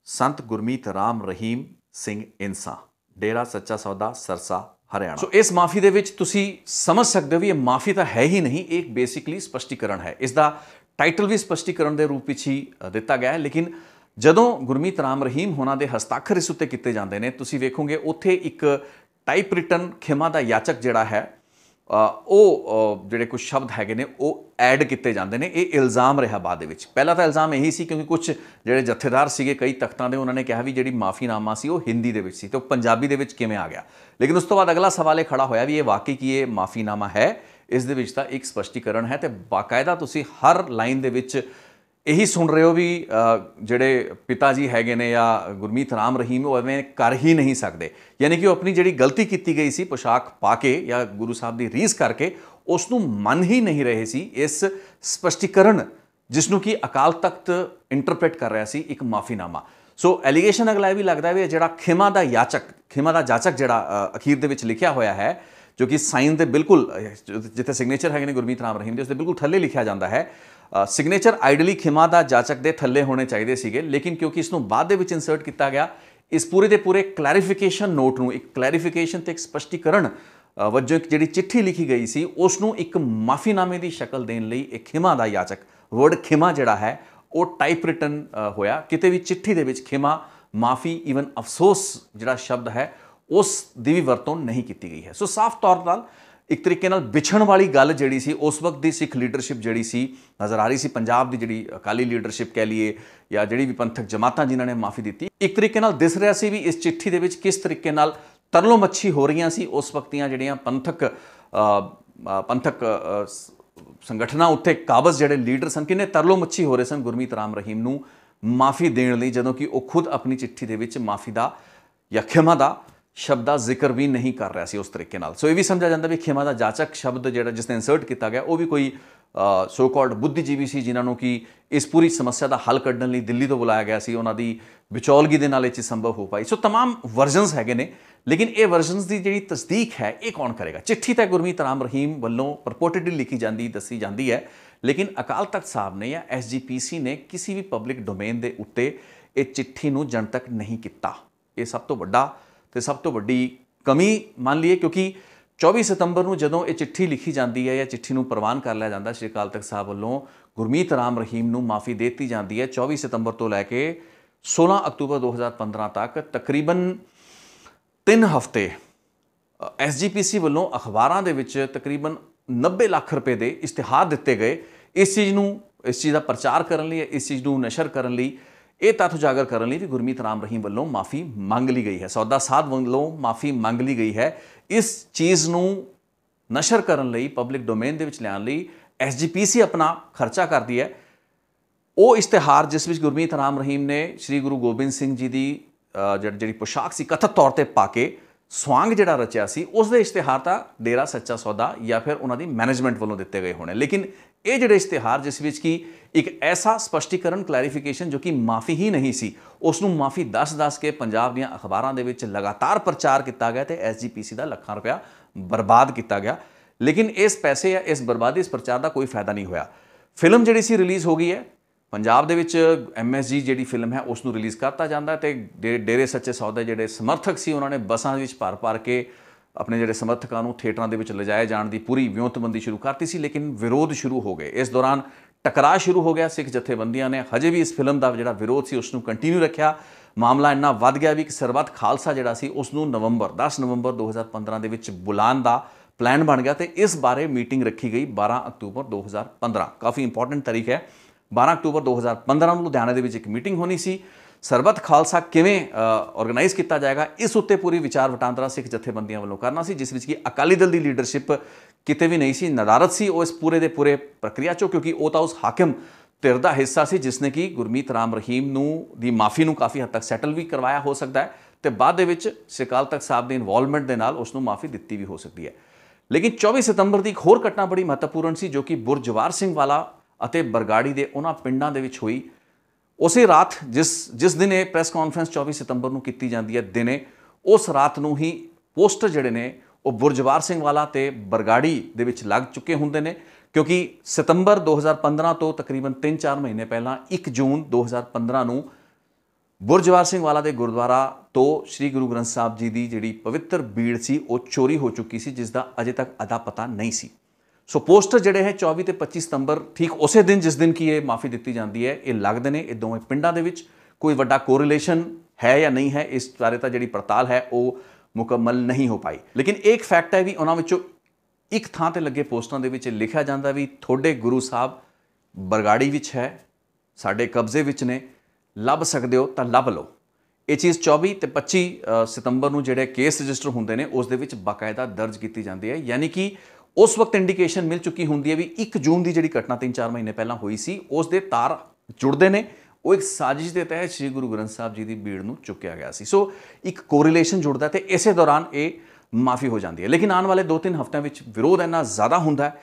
ਸੰਤ ਗੁਰਮੀਤ ਰਾਮ ਰਹੀਮ ਸਿੰਘ ਇੰਸਾ, ਡੇਰਾ ਸੱਚਾ ਸੌਦਾ, ਸਰਸਾ, ਹਰਿਆਣਾ। ਸੋ ਇਸ ਮਾਫੀ ਦੇ ਵਿੱਚ ਤੁਸੀਂ ਸਮਝ ਸਕਦੇ ਹੋ ਵੀ ਇਹ ਮਾਫੀ ਤਾਂ ਹੈ ਹੀ ਨਹੀਂ, ਇਹ ਬੇਸਿਕਲੀ ਸਪਸ਼ਟੀਕਰਨ ਹੈ। ਇਸ ਦਾ ਟਾਈਟਲ ਵੀ ਸਪਸ਼ਟੀਕਰਨ ਦੇ ਰੂਪ ਵਿੱਚ ਹੀ ਦਿੱਤਾ ਗਿਆ ਹੈ, ਲੇਕਿਨ ਜਦੋਂ ਗੁਰਮੀਤ ਰਾਮ ਰਹੀਮ ਹੋਣਾ ਦੇ ਹਸਤਾਖਰ ਇਸ ਉੱਤੇ ਕੀਤੇ ਜਾਂਦੇ ਨੇ, ਤੁਸੀਂ ਵੇਖੋਗੇ ਉੱਥੇ ਇੱਕ ਟਾਈਪ ਰਿਟਨ ਖਿਮਾ ਦਾ ਯਾਚਕ ਜਿਹੜਾ ਹੈ ਉਹ ਜਿਹੜੇ ਕੁਝ ਸ਼ਬਦ ਹੈਗੇ ਨੇ ਉਹ ਐਡ ਕੀਤੇ ਜਾਂਦੇ ਨੇ। ਇਹ ਇਲਜ਼ਾਮ ਰਿਹਾ ਬਾਅਦ ਦੇ ਵਿੱਚ। ਪਹਿਲਾਂ ਤਾਂ ਇਲਜ਼ਾਮ ਇਹੀ ਸੀ ਕਿਉਂਕਿ ਕੁਝ ਜਿਹੜੇ ਜਥੇਦਾਰ ਸੀਗੇ ਕਈ ਤਖਤਾਂ ਦੇ, ਉਹਨਾਂ ਨੇ ਕਿਹਾ ਵੀ ਜਿਹੜੀ ਮਾਫੀਨਾਮਾ ਸੀ ਉਹ ਹਿੰਦੀ ਦੇ ਵਿੱਚ ਸੀ ਤੇ ਉਹ ਪੰਜਾਬੀ ਦੇ ਵਿੱਚ ਕਿਵੇਂ ਆ ਗਿਆ। ਲੇਕਿਨ ਉਸ ਤੋਂ ਬਾਅਦ ਅਗਲਾ ਸਵਾਲ ਇਹ ਖੜਾ ਹੋਇਆ ਵੀ ਇਹ ਵਾਕਈ ਕੀ ਇਹ ਮਾਫੀਨਾਮਾ ਹੈ? ਇਸ ਦੇ ਵਿੱਚ ਤਾਂ ਇੱਕ ਸਪਸ਼ਟੀਕਰਨ ਹੈ ਤੇ ਬਾਕਾਇਦਾ ਤੁਸੀਂ ਹਰ ਲਾਈਨ ਦੇ ਵਿੱਚ ਇਹੀ ਸੁਣ ਰਹੇ ਹੋ ਵੀ ਜਿਹੜੇ ਪਿਤਾ ਜੀ ਹੈਗੇ ਨੇ ਜਾਂ ਗੁਰਮੀਤ ਰਾਮ ਰਹੀਮ ਉਹ ਐਵੇਂ ਕਰ ਹੀ ਨਹੀਂ ਸਕਦੇ, ਯਾਨੀ ਕਿ ਉਹ ਆਪਣੀ ਜਿਹੜੀ ਗਲਤੀ ਕੀਤੀ ਗਈ ਸੀ ਪੋਸ਼ਾਕ ਪਾ ਕੇ ਜਾਂ ਗੁਰੂ ਸਾਹਿਬ ਦੀ ਰੀਸ ਕਰਕੇ ਉਸ ਨੂੰ ਮੰਨ ਹੀ ਨਹੀਂ ਰਹੇ ਸੀ। ਇਸ ਸਪਸ਼ਟੀਕਰਨ ਜਿਸ ਨੂੰ ਕਿ ਅਕਾਲ ਤਖਤ ਇੰਟਰਪ੍ਰੇਟ ਕਰ ਰਿਹਾ ਸੀ ਇੱਕ ਮਾਫੀਨਾਮਾ। ਸੋ ਐਲੀਗੇਸ਼ਨ ਅਗਲਾ ਇਹ ਵੀ ਲੱਗਦਾ ਵੀ ਜਿਹੜਾ ਖਿਮਾ ਦਾ ਜਾਚਕ ਜਿਹੜਾ ਅਖੀਰ ਦੇ ਵਿੱਚ ਲਿਖਿਆ ਹੋਇਆ ਹੈ, ਜੋ ਕਿ ਸਾਈਨ ਦੇ ਬਿਲਕੁਲ ਜਿੱਥੇ ਸਿਗਨੇਚਰ ਹੈਗੇ ਨੇ ਗੁਰਮੀਤ ਰਾਮ ਰਹੀਮ ਦੇ, ਉਸ ਦੇ ਬਿਲਕੁਲ ਥੱਲੇ ਲਿਖਿਆ ਜਾਂਦਾ ਹੈ। ਸਿਗਨੇਚਰ ਆਈਡਲੀ ਖਿਮਾ ਦਾ ਜਾਚਕ ਦੇ ਥੱਲੇ ਹੋਣੇ ਚਾਹੀਦੇ ਸੀਗੇ, ਲੇਕਿਨ ਕਿਉਂਕਿ ਇਸ ਨੂੰ ਬਾਅਦ ਦੇ ਵਿੱਚ ਇਨਸਰਟ ਕੀਤਾ ਗਿਆ, ਇਸ ਪੂਰੇ ਦੇ ਪੂਰੇ ਕਲੈਰੀਫਿਕੇਸ਼ਨ ਨੋਟ ਨੂੰ, ਇੱਕ ਕਲੈਰੀਫਿਕੇਸ਼ਨ ਤੇ ਇੱਕ ਸਪਸ਼ਟੀਕਰਨ ਵਜੋਂ ਇੱਕ ਜਿਹੜੀ ਚਿੱਠੀ ਲਿਖੀ ਗਈ ਸੀ ਉਸ ਨੂੰ ਇੱਕ ਮਾਫੀਨਾਮੇ ਦੀ ਸ਼ਕਲ ਦੇਣ ਲਈ ਇਹ ਖਿਮਾ ਦਾ ਯਾਚਕ ਵਰਡ ਖਿਮਾ ਜਿਹੜਾ ਹੈ ਉਹ ਟਾਈਪ ਰਿਟਨ ਹੋਇਆ। ਕਿਤੇ ਵੀ ਚਿੱਠੀ ਦੇ ਵਿੱਚ ਖਿਮਾ, ਮਾਫੀ, ਈਵਨ ਅਫਸੋਸ ਜਿਹੜਾ ਸ਼ਬਦ ਹੈ ਉਸ ਦੀ ਵੀ ਵਰਤੋਂ ਨਹੀਂ ਕੀਤੀ ਗਈ ਹੈ। ਸੋ ਸਾਫ਼ ਤੌਰ ਨਾਲ ਇੱਕ ਤਰੀਕੇ ਨਾਲ ਵਿਛੜਨ ਵਾਲੀ ਗੱਲ ਜਿਹੜੀ ਸੀ ਉਸ ਵਕਤ ਦੀ ਸਿੱਖ ਲੀਡਰਸ਼ਿਪ ਜਿਹੜੀ ਸੀ ਨਜ਼ਰ ਆ ਰਹੀ ਸੀ। ਪੰਜਾਬ ਦੀ ਜਿਹੜੀ ਅਕਾਲੀ ਲੀਡਰਸ਼ਿਪ ਕਹਿ ਲਈਏ ਜਾਂ ਜਿਹੜੀ ਵੀ ਪੰਥਕ ਜਮਾਤਾਂ ਜਿਨ੍ਹਾਂ ਨੇ ਮਾਫੀ ਦਿੱਤੀ, ਇੱਕ ਤਰੀਕੇ ਨਾਲ ਦਿਸ ਰਿਹਾ ਸੀ ਵੀ ਇਸ ਚਿੱਠੀ ਦੇ ਵਿੱਚ ਕਿਸ ਤਰੀਕੇ ਨਾਲ ਤਰਲੋ ਮੱਛੀ ਹੋ ਰਹੀਆਂ ਸੀ ਉਸ ਵਕਤ ਦੀਆਂ ਜਿਹੜੀਆਂ ਪੰਥਕ ਸੰਗਠਨਾਂ ਉੱਤੇ ਕਾਬਜ਼ ਜਿਹੜੇ ਲੀਡਰ ਸਨ, ਕਿੰਨੇ ਤਰਲੋ ਮੱਛੀ ਹੋ ਰਹੇ ਸਨ ਗੁਰਮੀਤ ਰਾਮ ਰਹੀਮ ਨੂੰ ਮਾਫੀ ਦੇਣ ਲਈ, ਜਦੋਂ ਕਿ ਉਹ ਖੁਦ ਆਪਣੀ ਚਿੱਠੀ ਦੇ ਵਿੱਚ ਮਾਫੀ ਦਾ ਜਾਂ ਖਿਮਾ ਦਾ ਸ਼ਬਦ ਦਾ ਜ਼ਿਕਰ ਵੀ ਨਹੀਂ ਕਰ ਰਿਹਾ ਸੀ ਉਸ ਤਰੀਕੇ ਨਾਲ। ਸੋ ਇਹ ਵੀ ਸਮਝਿਆ ਜਾਂਦਾ ਵੀ ਖਿਮਾ ਦਾ ਜਾਚਕ ਸ਼ਬਦ ਜਿਹੜਾ ਜਿਸ ਨੇ ਇਨਸਰਟ ਕੀਤਾ ਗਿਆ ਉਹ ਵੀ ਕੋਈ ਸੋ ਕਾਲਡ ਬੁੱਧੀਜੀਵੀ ਸੀ, ਜਿਨ੍ਹਾਂ ਨੂੰ ਕਿ ਇਸ ਪੂਰੀ ਸਮੱਸਿਆ ਦਾ ਹੱਲ ਕੱਢਣ ਲਈ ਦਿੱਲੀ ਤੋਂ ਬੁਲਾਇਆ ਗਿਆ ਸੀ। ਉਹਨਾਂ ਦੀ ਵਿਚੌਲਗੀ ਦੇ ਨਾਲ ਇਹ ਚੀਜ਼ ਸੰਭਵ ਹੋ ਪਾਈ। ਸੋ तमाम ਵਰਜ਼ਨਸ ਹੈਗੇ ਨੇ, ਲੇਕਿਨ ਇਹ ਵਰਜ਼ਨਸ ਦੀ ਜਿਹੜੀ ਤਸਦੀਕ ਹੈ ਇਹ ਕੌਣ ਕਰੇਗਾ? ਚਿੱਠੀ ਤਾਂ ਗੁਰਮੀਤ ਰਾਮ ਰਹੀਮ ਵੱਲੋਂ ਪਰਪੋਰਟਡਲੀ ਲਿਖੀ ਜਾਂਦੀ ਦੱਸੀ ਜਾਂਦੀ ਹੈ, ਲੇਕਿਨ ਅਕਾਲ ਤਖਤ ਸਾਹਿਬ ਨੇ ਜਾਂ SGPC ਨੇ ਕਿਸੇ ਵੀ ਪਬਲਿਕ ਡੋਮੇਨ ਦੇ ਉੱਤੇ ਇਹ ਚਿੱਠੀ ਨੂੰ ਜਨਤਕ ਨਹੀਂ ਕੀਤਾ। ਇਹ ਸਭ ਤੋਂ ਵੱਡਾ ਤੇ ਸਭ ਤੋਂ ਵੱਡੀ ਕਮੀ ਮੰਨ ਲਈਏ, ਕਿਉਂਕਿ 24 ਸਤੰਬਰ ਨੂੰ ਜਦੋਂ ਇਹ ਚਿੱਠੀ ਲਿਖੀ ਜਾਂਦੀ ਹੈ ਜਾਂ ਚਿੱਠੀ ਨੂੰ ਪ੍ਰਵਾਨ ਕਰ ਲਿਆ ਜਾਂਦਾ ਸ਼੍ਰੀ ਅਕਾਲ ਤਖਤ ਸਾਹਿਬ ਵੱਲੋਂ, ਗੁਰਮੀਤ ਰਾਮ ਰਹੀਮ ਨੂੰ ਮਾਫੀ ਦੇ ਦਿੱਤੀ ਜਾਂਦੀ ਹੈ। 24 ਸਤੰਬਰ ਤੋਂ ਲੈ ਕੇ 16 ਅਕਤੂਬਰ 2015 ਤੱਕ ਤਕਰੀਬਨ 3 ਹਫ਼ਤੇ SGPC ਵੱਲੋਂ ਅਖਬਾਰਾਂ ਦੇ ਵਿੱਚ ਤਕਰੀਬਨ 90 ਲੱਖ ਰੁਪਏ ਦੇ ਇਸ਼ਤਿਹਾਰ ਦਿੱਤੇ ਗਏ ਇਸ ਚੀਜ਼ ਦਾ ਪ੍ਰਚਾਰ ਕਰਨ ਲਈ, ਇਸ ਚੀਜ਼ ਨੂੰ ਨਸ਼ਰ ਕਰਨ ਲਈ, ਇਹ ਤੱਥ ਉਜਾਗਰ ਕਰਨ ਲਈ ਵੀ ਗੁਰਮੀਤ ਰਾਮ ਰਹੀਮ ਵੱਲੋਂ ਮਾਫੀ ਮੰਗ ਲਈ ਗਈ ਹੈ, ਸੌਦਾ ਸਾਧ ਵੱਲੋਂ ਮਾਫੀ ਮੰਗ ਲਈ ਗਈ ਹੈ। ਇਸ ਚੀਜ਼ ਨੂੰ ਨਸ਼ਰ ਕਰਨ ਲਈ, ਪਬਲਿਕ ਡੋਮੇਨ ਦੇ ਵਿੱਚ ਲਿਆਉਣ ਲਈ SGPC ਆਪਣਾ ਖਰਚਾ ਕਰਦੀ ਹੈ। ਉਹ ਇਸ਼ਤਿਹਾਰ ਜਿਸ ਵਿੱਚ ਗੁਰਮੀਤ ਰਾਮ ਰਹੀਮ ਨੇ ਸ਼੍ਰੀ ਗੁਰੂ ਗੋਬਿੰਦ ਸਿੰਘ ਜੀ ਦੀ ਜਿਹੜੀ ਪੋਸ਼ਾਕ ਸੀ ਕਥਿਤ ਤੌਰ ਤੇ ਪਾ ਕੇ ਸਵਾਂਗ ਜਿਹੜਾ ਰਚਿਆ ਸੀ, ਉਸ ਦੇ ਇਸ਼ਤਿਹਾਰ ਤਾਂ ਡੇਰਾ ਸੱਚਾ ਸੌਦਾ ਜਾਂ ਫਿਰ ਉਹਨਾਂ ਦੀ ਮੈਨੇਜਮੈਂਟ ਵੱਲੋਂ ਦਿੱਤੇ ਗਏ ਹੋਣੇ, ਲੇਕਿਨ ਇਹ ਜਿਹੜੇ ਇਸ਼ਤਿਹਾਰ ਜਿਸ ਵਿੱਚ ਕਿ ਇੱਕ ਐਸਾ ਸਪਸ਼ਟੀਕਰਨ ਕਲੈਰੀਫਿਕੇਸ਼ਨ ਜੋ ਕਿ ਮਾਫੀ ਹੀ ਨਹੀਂ ਸੀ, ਉਸ ਨੂੰ ਮਾਫੀ ਦੱਸ ਕੇ ਪੰਜਾਬ ਦੀਆਂ ਅਖਬਾਰਾਂ ਦੇ ਵਿੱਚ ਲਗਾਤਾਰ ਪ੍ਰਚਾਰ ਕੀਤਾ ਗਿਆ ਤੇ SGPC ਦਾ ਲੱਖਾਂ ਰੁਪਇਆ ਬਰਬਾਦ ਕੀਤਾ ਗਿਆ। ਲੇਕਿਨ ਇਸ ਪੈਸੇ ਜਾਂ ਇਸ ਬਰਬਾਦੀ, ਇਸ ਪ੍ਰਚਾਰ ਦਾ ਕੋਈ ਫਾਇਦਾ ਨਹੀਂ ਹੋਇਆ। ਫਿਲਮ ਜਿਹੜੀ ਸੀ ਰਿਲੀਜ਼ ਹੋ ਗਈ ਹੈ ਪੰਜਾਬ ਦੇ ਵਿੱਚ, MSG ਜਿਹੜੀ ਫਿਲਮ ਹੈ ਉਸ ਨੂੰ ਰਿਲੀਜ਼ ਕਰਤਾ ਜਾਂਦਾ ਤੇ ਡੇਰੇ ਸੱਚੇ ਸੌਦੇ ਜਿਹੜੇ ਸਮਰਥਕ ਸੀ ਉਹਨਾਂ ਨੇ ਬੱਸਾਂ ਵਿੱਚ ਭਰ ਕੇ ਆਪਣੇ ਜਿਹੜੇ ਸਮਰਥਕਾਂ ਨੂੰ ਥੀਏਟਰਾਂ ਦੇ ਵਿੱਚ ਲਿਜਾਏ ਜਾਣ ਦੀ ਪੂਰੀ ਵਿਉਂਤਬੰਦੀ ਸ਼ੁਰੂ ਕਰਤੀ ਸੀ, ਲੇਕਿਨ ਵਿਰੋਧ ਸ਼ੁਰੂ ਹੋ ਗਏ। ਇਸ ਦੌਰਾਨ ਟਕਰਾਅ ਸ਼ੁਰੂ ਹੋ ਗਿਆ। ਸਿੱਖ ਜਥੇਬੰਦੀਆਂ ਨੇ ਹਜੇ ਵੀ ਇਸ ਫਿਲਮ ਦਾ ਜਿਹੜਾ ਵਿਰੋਧ ਸੀ ਉਸ ਨੂੰ ਕੰਟੀਨਿਊ ਰੱਖਿਆ। ਮਾਮਲਾ ਇੰਨਾ ਵੱਧ ਗਿਆ ਵੀ ਕਿ ਸਰਬੱਤ ਖਾਲਸਾ ਜਿਹੜਾ ਸੀ ਉਸ ਨੂੰ 10 ਨਵੰਬਰ 2015 ਦੇ ਵਿੱਚ ਬੁਲਾਉਣ ਦਾ ਪਲਾਨ ਬਣ ਗਿਆ ਤੇ ਇਸ ਬਾਰੇ ਮੀਟਿੰਗ ਰੱਖੀ ਗਈ 12 ਅਕਤੂਬਰ 2015। ਕਾਫੀ ਇੰਪੋਰਟੈਂਟ ਤਾਰੀਖ ਹੈ। 12 ਅਕਤੂਬਰ 2015 ਨੂੰ ਲੁਧਿਆਣਾ ਦੇ ਵਿੱਚ ਇੱਕ ਮੀਟਿੰਗ ਹੋਣੀ ਸੀ। ਸਰਬੱਤ ਖਾਲਸਾ ਕਿਵੇਂ ਆਰਗੇਨਾਈਜ਼ ਕੀਤਾ ਜਾਏਗਾ ਇਸ ਉੱਤੇ ਪੂਰੀ ਵਿਚਾਰ ਵਟਾਂਦਰਾ ਸਿੱਖ ਜਥੇਬੰਦੀਆਂ ਵੱਲੋਂ ਕਰਨਾ ਸੀ, ਜਿਸ ਵਿੱਚ ਕਿ ਅਕਾਲੀ ਦਲ ਦੀ ਲੀਡਰਸ਼ਿਪ ਕਿਤੇ ਵੀ ਨਹੀਂ ਸੀ, ਨਦਾਰਤ ਸੀ ਉਹ ਇਸ ਪੂਰੇ ਦੇ ਪੂਰੇ ਪ੍ਰਕਿਰਿਆ 'ਚੋਂ, ਕਿਉਂਕਿ ਉਹ ਤਾਂ ਉਸ ਹਾਕਮ ਧਿਰ ਦਾ ਹਿੱਸਾ ਸੀ ਜਿਸ ਨੇ ਕਿ ਗੁਰਮੀਤ ਰਾਮ ਰਹੀਮ ਦੀ ਮਾਫੀ ਨੂੰ ਕਾਫੀ ਹੱਦ ਤੱਕ ਸੈਟਲ ਵੀ ਕਰਵਾਇਆ ਹੋ ਸਕਦਾ ਹੈ ਤੇ ਬਾਅਦ ਦੇ ਵਿੱਚ ਸ਼੍ਰੀ ਅਕਾਲ ਤਖਤ ਸਾਹਿਬ ਦੇ ਇਨਵੋਲਵਮੈਂਟ ਦੇ ਨਾਲ ਉਸ ਨੂੰ ਮਾਫੀ ਦਿੱਤੀ ਵੀ ਹੋ ਸਕਦੀ ਹੈ। ਲੇਕਿਨ 24 ਸਤੰਬਰ ਦੀ ਇੱਕ ਹੋਰ ਘਟਨਾ ਬੜੀ ਮਹੱਤਵਪੂਰਨ ਸੀ ਜੋ ਕਿ ਬੁਰਜਵਾਰ ਸਿੰਘ ਵਾਲਾ ਅਤੇ ਬਰਗਾੜੀ ਦੇ ਉਹਨਾਂ ਪਿੰਡਾਂ ਦੇ ਵਿੱਚ ਹੋਈ। ਉਸੇ ਰਾਤ ਜਿਸ ਦਿਨ ਇਹ ਪ੍ਰੈਸ ਕਾਨਫਰੰਸ 24 ਸਤੰਬਰ ਨੂੰ ਕੀਤੀ ਜਾਂਦੀ ਹੈ ਦਿਨੇ, ਉਸ ਰਾਤ ਨੂੰ ਹੀ पोस्टर ਜਿਹੜੇ ਨੇ ਉਹ ਬੁਰਜਵਾਰ ਸਿੰਘ ਵਾਲਾ ਤੇ ਬਰਗਾੜੀ ਦੇ ਵਿੱਚ ਲੱਗ ਚੁੱਕੇ ਹੁੰਦੇ ਨੇ, ਕਿਉਂਕਿ ਸਤੰਬਰ 2015 ਤੋਂ ਤਕਰੀਬਨ 3-4 ਮਹੀਨੇ ਪਹਿਲਾਂ 1 ਜੂਨ 2015 ਨੂੰ ਬੁਰਜਵਾਰ ਸਿੰਘ ਵਾਲਾ ਦੇ ਗੁਰਦੁਆਰਾ ਤੋਂ ਸ੍ਰੀ ਗੁਰੂ ਗ੍ਰੰਥ ਸਾਹਿਬ ਜੀ ਦੀ ਜਿਹੜੀ ਪਵਿੱਤਰ ਬੀੜ ਸੀ ਉਹ ਚੋਰੀ ਹੋ ਚੁੱਕੀ ਸੀ, ਜਿਸ ਦਾ ਅਜੇ ਤੱਕ ਅਤਾ ਪਤਾ ਨਹੀਂ ਸੀ। ਸੋ ਪੋਸਟਰ ਜਿਹੜੇ ਹੈ 24 ਤੇ 25 ਸਤੰਬਰ ਠੀਕ ਉਸੇ ਦਿਨ ਜਿਸ ਦਿਨ ਕੀ ਇਹ ਮਾਫੀ ਦਿੱਤੀ ਜਾਂਦੀ ਹੈ, ਇਹ ਲੱਗਦੇ ਨੇ ਇਹ ਦੋਵੇਂ ਪਿੰਡਾਂ ਦੇ ਵਿੱਚ। ਕੋਈ ਵੱਡਾ ਕੋਰਿਲੇਸ਼ਨ ਹੈ ਜਾਂ ਨਹੀਂ ਹੈ ਇਸ ਬਾਰੇ ਤਾਂ ਜਿਹੜੀ ਪੜਤਾਲ ਹੈ ਉਹ ਮੁਕੰਮਲ ਨਹੀਂ ਹੋ ਪਾਈ। ਲੇਕਿਨ ਇੱਕ ਫੈਕਟ ਹੈ ਵੀ ਉਹਨਾਂ ਵਿੱਚੋਂ ਇੱਕ ਥਾਂ ਤੇ ਲੱਗੇ ਪੋਸਟਰਾਂ ਦੇ ਵਿੱਚ ਲਿਖਿਆ ਜਾਂਦਾ ਵੀ ਤੁਹਾਡੇ ਗੁਰੂ ਸਾਹਿਬ ਬਰਗਾੜੀ ਵਿੱਚ ਹੈ, ਸਾਡੇ ਕਬਜ਼ੇ ਵਿੱਚ ਨੇ, ਲੱਭ ਸਕਦੇ ਹੋ ਤਾਂ ਲੱਭ ਲਓ। ਇਹ ਚੀਜ਼ 24 ਤੇ 25 ਸਤੰਬਰ ਨੂੰ ਜਿਹੜੇ ਕੇਸ ਰਜਿਸਟਰ ਹੁੰਦੇ ਨੇ ਉਸ ਦੇ ਵਿੱਚ ਬਾਕਾਇਦਾ ਦਰਜ ਕੀਤੀ ਜਾਂਦੀ ਹੈ, ਯਾਨੀ ਕਿ ਉਸ ਵਕਤ ਇੰਡੀਕੇਸ਼ਨ ਮਿਲ ਚੁੱਕੀ ਹੁੰਦੀ ਹੈ ਵੀ 1 ਜੂਨ ਦੀ ਜਿਹੜੀ ਘਟਨਾ 3-4 ਮਹੀਨੇ ਪਹਿਲਾਂ ਹੋਈ ਸੀ ਉਸ ਦੇ ਤਾਰ ਜੁੜਦੇ ਨੇ। ਉਹ ਇੱਕ ਸਾਜ਼ਿਸ਼ ਦੇ ਤਹਿਤ ਸ੍ਰੀ ਗੁਰੂ ਗ੍ਰੰਥ ਸਾਹਿਬ ਜੀ ਦੀ ਬੀੜ ਨੂੰ ਚੁੱਕਿਆ ਗਿਆ ਸੀ। ਸੋ ਇੱਕ ਕੋਰਿਲੇਸ਼ਨ ਜੁੜਦਾ ਤੇ ਇਸੇ ਦੌਰਾਨ ਇਹ ਮਾਫੀ ਹੋ ਜਾਂਦੀ ਹੈ। ਲੇਕਿਨ ਆਉਣ ਵਾਲੇ 2-3 ਹਫ਼ਤਿਆਂ ਵਿੱਚ ਵਿਰੋਧ ਇੰਨਾ ਜ਼ਿਆਦਾ ਹੁੰਦਾ ਹੈ,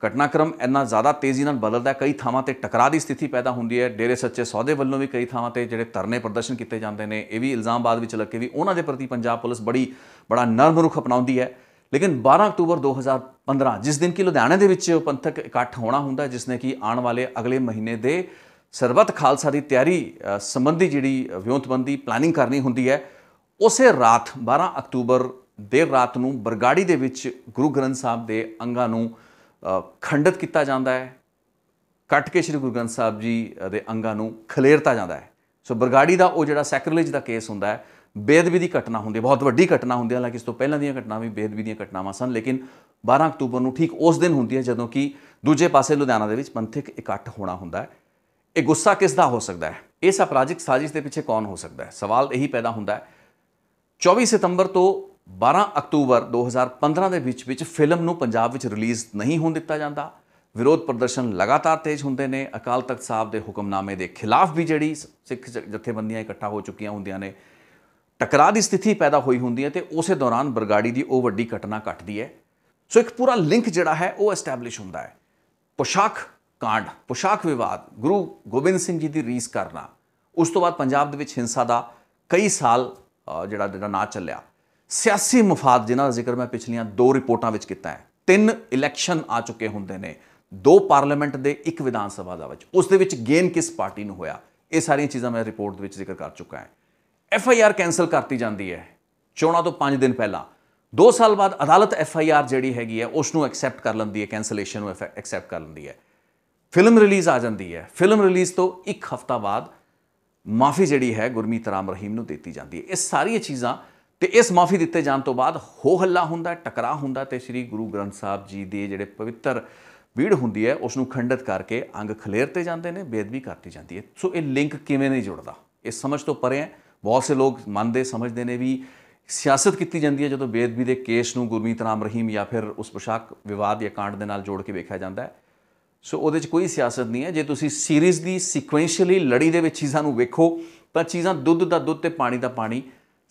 ਘਟਨਾਕ੍ਰਮ ਇੰਨਾ ਜ਼ਿਆਦਾ ਤੇਜ਼ੀ ਨਾਲ ਬਦਲਦਾ ਹੈ, ਕਈ ਥਾਵਾਂ ਤੇ ਟਕਰਾਅ ਦੀ ਸਥਿਤੀ ਪੈਦਾ ਹੁੰਦੀ ਹੈ। ਡੇਰੇ ਸੱਚੇ ਸੌਦੇ ਵੱਲੋਂ ਵੀ ਕਈ ਥਾਵਾਂ ਤੇ ਜਿਹੜੇ ਧਰਨੇ ਪ੍ਰਦਰਸ਼ਨ ਕੀਤੇ ਜਾਂਦੇ ਨੇ, ਇਹ ਵੀ ਇਲਜ਼ਾਮ ਬਾਅਦ ਵਿੱਚ ਲੱਗੇ ਵੀ ਉਹਨਾਂ ਦੇ ਪ੍ਰਤੀ ਪੰਜਾਬ ਪੁਲਿਸ ਬੜਾ ਨਰਮ ਰੁਖ ਅਪਣਾਉਂਦੀ ਹੈ। ਲੇਕਿਨ 12 ਅਕਤੂਬਰ 2015 ਜਿਸ ਦਿਨ ਕਿ ਲੁਧਿਆਣੇ ਦੇ ਵਿੱਚ ਪੰਥਕ ਇਕੱਠ ਹੋਣਾ ਹੁੰਦਾ, ਜਿਸ ਨੇ ਕਿ ਆਉਣ ਵਾਲੇ ਅਗਲੇ ਮਹੀਨੇ ਦੇ ਸਰਬੱਤ ਖਾਲਸਾ ਦੀ ਤਿਆਰੀ ਸੰਬੰਧੀ ਜਿਹੜੀ ਵਿਉਂਤਬੰਦੀ ਪਲਾਨਿੰਗ ਕਰਨੀ ਹੁੰਦੀ ਹੈ, ਉਸੇ ਰਾਤ 12 ਅਕਤੂਬਰ ਦੇਰ ਰਾਤ ਨੂੰ ਬਰਗਾੜੀ ਦੇ ਵਿੱਚ ਗੁਰੂ ਗ੍ਰੰਥ ਸਾਹਿਬ ਦੇ ਅੰਗਾਂ ਨੂੰ ਖੰਡਿਤ ਕੀਤਾ ਜਾਂਦਾ ਹੈ, ਕੱਟ ਕੇ ਸ੍ਰੀ ਗੁਰੂ ਗ੍ਰੰਥ ਸਾਹਿਬ ਜੀ ਦੇ ਅੰਗਾਂ ਨੂੰ ਖਲੇਰਤਾ ਜਾਂਦਾ ਹੈ। ਸੋ ਬਰਗਾੜੀ ਦਾ ਉਹ ਜਿਹੜਾ ਸੈਕਰੇਜ ਦਾ ਕੇਸ ਹੁੰਦਾ ਹੈ, ਬੇਅਦਬੀ ਦੀ ਘਟਨਾ ਹੁੰਦੀ ਹੈ, ਬਹੁਤ ਵੱਡੀ ਘਟਨਾ ਹੁੰਦੀ ਹੈ। ਹਾਲਾਂਕਿ ਇਸ ਤੋਂ ਪਹਿਲਾਂ ਦੀਆਂ ਘਟਨਾਵਾਂ ਵੀ ਬੇਅਦਬੀ ਦੀਆਂ ਘਟਨਾਵਾਂ ਸਨ, ਲੇਕਿਨ 12 ਅਕਤੂਬਰ ਨੂੰ ਠੀਕ ਉਸ ਦਿਨ ਹੁੰਦੀ ਹੈ ਜਦੋਂ ਕਿ ਦੂਜੇ ਪਾਸੇ ਲੁਧਿਆਣਾ ਦੇ ਵਿੱਚ ਪੰਥਕ ਇਕੱਠ ਹੋਣਾ ਹੁੰਦਾ ਹੈ। ਇਹ ਗੁੱਸਾ ਕਿਸ ਦਾ ਹੋ ਸਕਦਾ ਹੈ? ਇਸ ਅਪਰਾਧਿਕ ਸਾਜ਼ਿਸ਼ ਦੇ ਪਿੱਛੇ ਕੌਣ ਹੋ ਸਕਦਾ ਹੈ? ਸਵਾਲ ਇਹੀ ਪੈਦਾ ਹੁੰਦਾ ਹੈ। 24 ਸਤੰਬਰ ਤੋਂ 12 ਅਕਤੂਬਰ 2015 ਦੇ ਵਿੱਚ ਫਿਲਮ ਨੂੰ ਪੰਜਾਬ ਵਿੱਚ ਰਿਲੀਜ਼ ਨਹੀਂ ਹੋਣ ਦਿੱਤਾ ਜਾਂਦਾ। ਵਿਰੋਧ ਪ੍ਰਦਰਸ਼ਨ ਲਗਾਤਾਰ ਤੇਜ਼ ਹੁੰਦੇ ਨੇ। ਅਕਾਲ ਤਖਤ ਸਾਹਿਬ ਦੇ ਹੁਕਮਨਾਮੇ ਦੇ ਖਿਲਾਫ ਵੀ ਜਿਹੜੀ ਸਿੱਖ ਜਥੇਬੰਦੀਆਂ ਇਕੱਠਾ ਹੋ ਚੁੱਕੀਆਂ ਹੁੰਦੀਆਂ ਨੇ, ਟਕਰਾਅ ਦੀ ਸਥਿਤੀ ਪੈਦਾ ਹੋਈ ਹੁੰਦੀ ਹੈ ਤੇ ਉਸੇ ਦੌਰਾਨ ਬਰਗਾੜੀ ਦੀ ਉਹ ਵੱਡੀ ਘਟਨਾ ਘਟਦੀ ਹੈ। ਸੋ ਇੱਕ ਪੂਰਾ ਲਿੰਕ ਜਿਹੜਾ ਹੈ ਉਹ ਐਸਟੈਬਲਿਸ਼ ਹੁੰਦਾ ਹੈ। ਪੋਸ਼ਾਕ ਕਾਂਡ, ਪੋਸ਼ਾਕ ਵਿਵਾਦ, ਗੁਰੂ ਗੋਬਿੰਦ ਸਿੰਘ ਜੀ ਦੀ ਰੀਸ ਕਰਨਾ, ਉਸ ਤੋਂ ਬਾਅਦ ਪੰਜਾਬ ਦੇ ਵਿੱਚ ਹਿੰਸਾ ਦਾ ਕਈ ਸਾਲ ਜਿਹੜਾ ਨਾ ਚੱਲਿਆ। ਸਿਆਸੀ ਮਫਾਦ ਜਿਨ੍ਹਾਂ ਦਾ ਜ਼ਿਕਰ ਮੈਂ ਪਿਛਲੀਆਂ 2 ਰਿਪੋਰਟਾਂ ਵਿੱਚ ਕੀਤਾ ਹੈ। 3 ਇਲੈਕਸ਼ਨ ਆ ਚੁੱਕੇ ਹੁੰਦੇ ਨੇ, 2 ਪਾਰਲੀਮੈਂਟ ਦੇ 1 ਵਿਧਾਨ ਸਭਾ ਦਾ ਵਿੱਚ, ਉਸ ਦੇ ਵਿੱਚ ਗੇਨ ਕਿਸ ਪਾਰਟੀ ਨੂੰ ਹੋਇਆ, ਇਹ ਸਾਰੀਆਂ ਚੀਜ਼ਾਂ ਮੈਂ ਰਿਪੋਰਟ ਦੇ ਵਿੱਚ ਜ਼ਿਕਰ ਕਰ ਚੁੱਕਾ ਹਾਂ। FIR ਕੈਂਸਲ ਕਰਤੀ ਜਾਂਦੀ ਹੈ ਚੋਣਾਂ ਤੋਂ 5 ਦਿਨ ਪਹਿਲਾਂ। 2 ਸਾਲ ਬਾਅਦ ਅਦਾਲਤ FIR ਜਿਹੜੀ ਹੈਗੀ ਹੈ ਉਸ ਨੂੰ ਐਕਸੈਪਟ ਕਰ ਲੈਂਦੀ ਹੈ, ਕੈਂਸਲੇਸ਼ਨ ਨੂੰ ਐਕਸੈਪਟ ਕਰ ਲੈਂਦੀ ਹੈ। ਫਿਲਮ ਰਿਲੀਜ਼ ਆ ਜਾਂਦੀ ਹੈ। ਫਿਲਮ ਰਿਲੀਜ਼ ਤੋਂ 1 ਹਫ਼ਤਾ ਬਾਅਦ ਮਾਫੀ ਜਿਹੜੀ ਹੈ ਗੁਰਮੀਤ ਰਾਮ ਰਹੀਮ ਨੂੰ ਦਿੱਤੀ ਜਾਂਦੀ ਹੈ। ਇਹ ਸਾਰੀਆਂ ਚੀਜ਼ਾਂ ਤੇ ਇਸ ਮਾਫੀ ਦਿੱਤੇ ਜਾਣ ਤੋਂ ਬਾਅਦ ਹੋ ਹੱਲਾ ਹੁੰਦਾ, ਟਕਰਾਅ ਹੁੰਦਾ ਤੇ ਸ੍ਰੀ ਗੁਰੂ ਗ੍ਰੰਥ ਸਾਹਿਬ ਜੀ ਦੇ ਜਿਹੜੇ ਪਵਿੱਤਰ ਬੀੜ ਹੁੰਦੀ ਹੈ ਉਸ ਨੂੰ ਖੰਡਿਤ ਕਰਕੇ ਅੰਗ ਖਲੇਰਤੇ ਜਾਂਦੇ ਨੇ, ਬੇਅਦਬੀ ਕਰਤੀ ਜਾਂਦੀ ਹੈ। ਸੋ ਇਹ ਲਿੰਕ ਕਿਵੇਂ ਨਹੀਂ ਜੁੜਦਾ, ਇਹ ਸਮਝ ਤੋਂ ਪਰੇ ਹੈ। ਬਹੁਤ ਸੇ ਲੋਕ ਮੰਨਦੇ ਸਮਝਦੇ ਨੇ ਵੀ ਸਿਆਸਤ ਕੀਤੀ ਜਾਂਦੀ ਹੈ ਜਦੋਂ ਬੇਅਦਬੀ ਦੇ ਕੇਸ ਨੂੰ ਗੁਰਮੀਤ ਰਾਮ ਰਹੀਮ ਜਾਂ ਫਿਰ ਉਸ ਪੋਸ਼ਾਕ ਵਿਵਾਦ ਜਾਂ ਕਾਂਡ ਦੇ ਨਾਲ ਜੋੜ ਕੇ ਵੇਖਿਆ ਜਾਂਦਾ ਹੈ। ਸੋ ਉਹਦੇ 'ਚ ਕੋਈ ਸਿਆਸਤ ਨਹੀਂ ਹੈ। ਜੇ ਤੁਸੀਂ ਸੀਰੀਜ਼ ਦੀ ਸੀਕੁਐਂਸ਼ੀਅਲੀ ਲੜੀ ਦੇ ਵਿੱਚ ਚੀਜ਼ਾਂ ਨੂੰ ਵੇਖੋ ਤਾਂ ਚੀਜ਼ਾਂ ਦੁੱਧ ਦਾ ਦੁੱਧ ਤੇ ਪਾਣੀ ਦਾ ਪਾਣੀ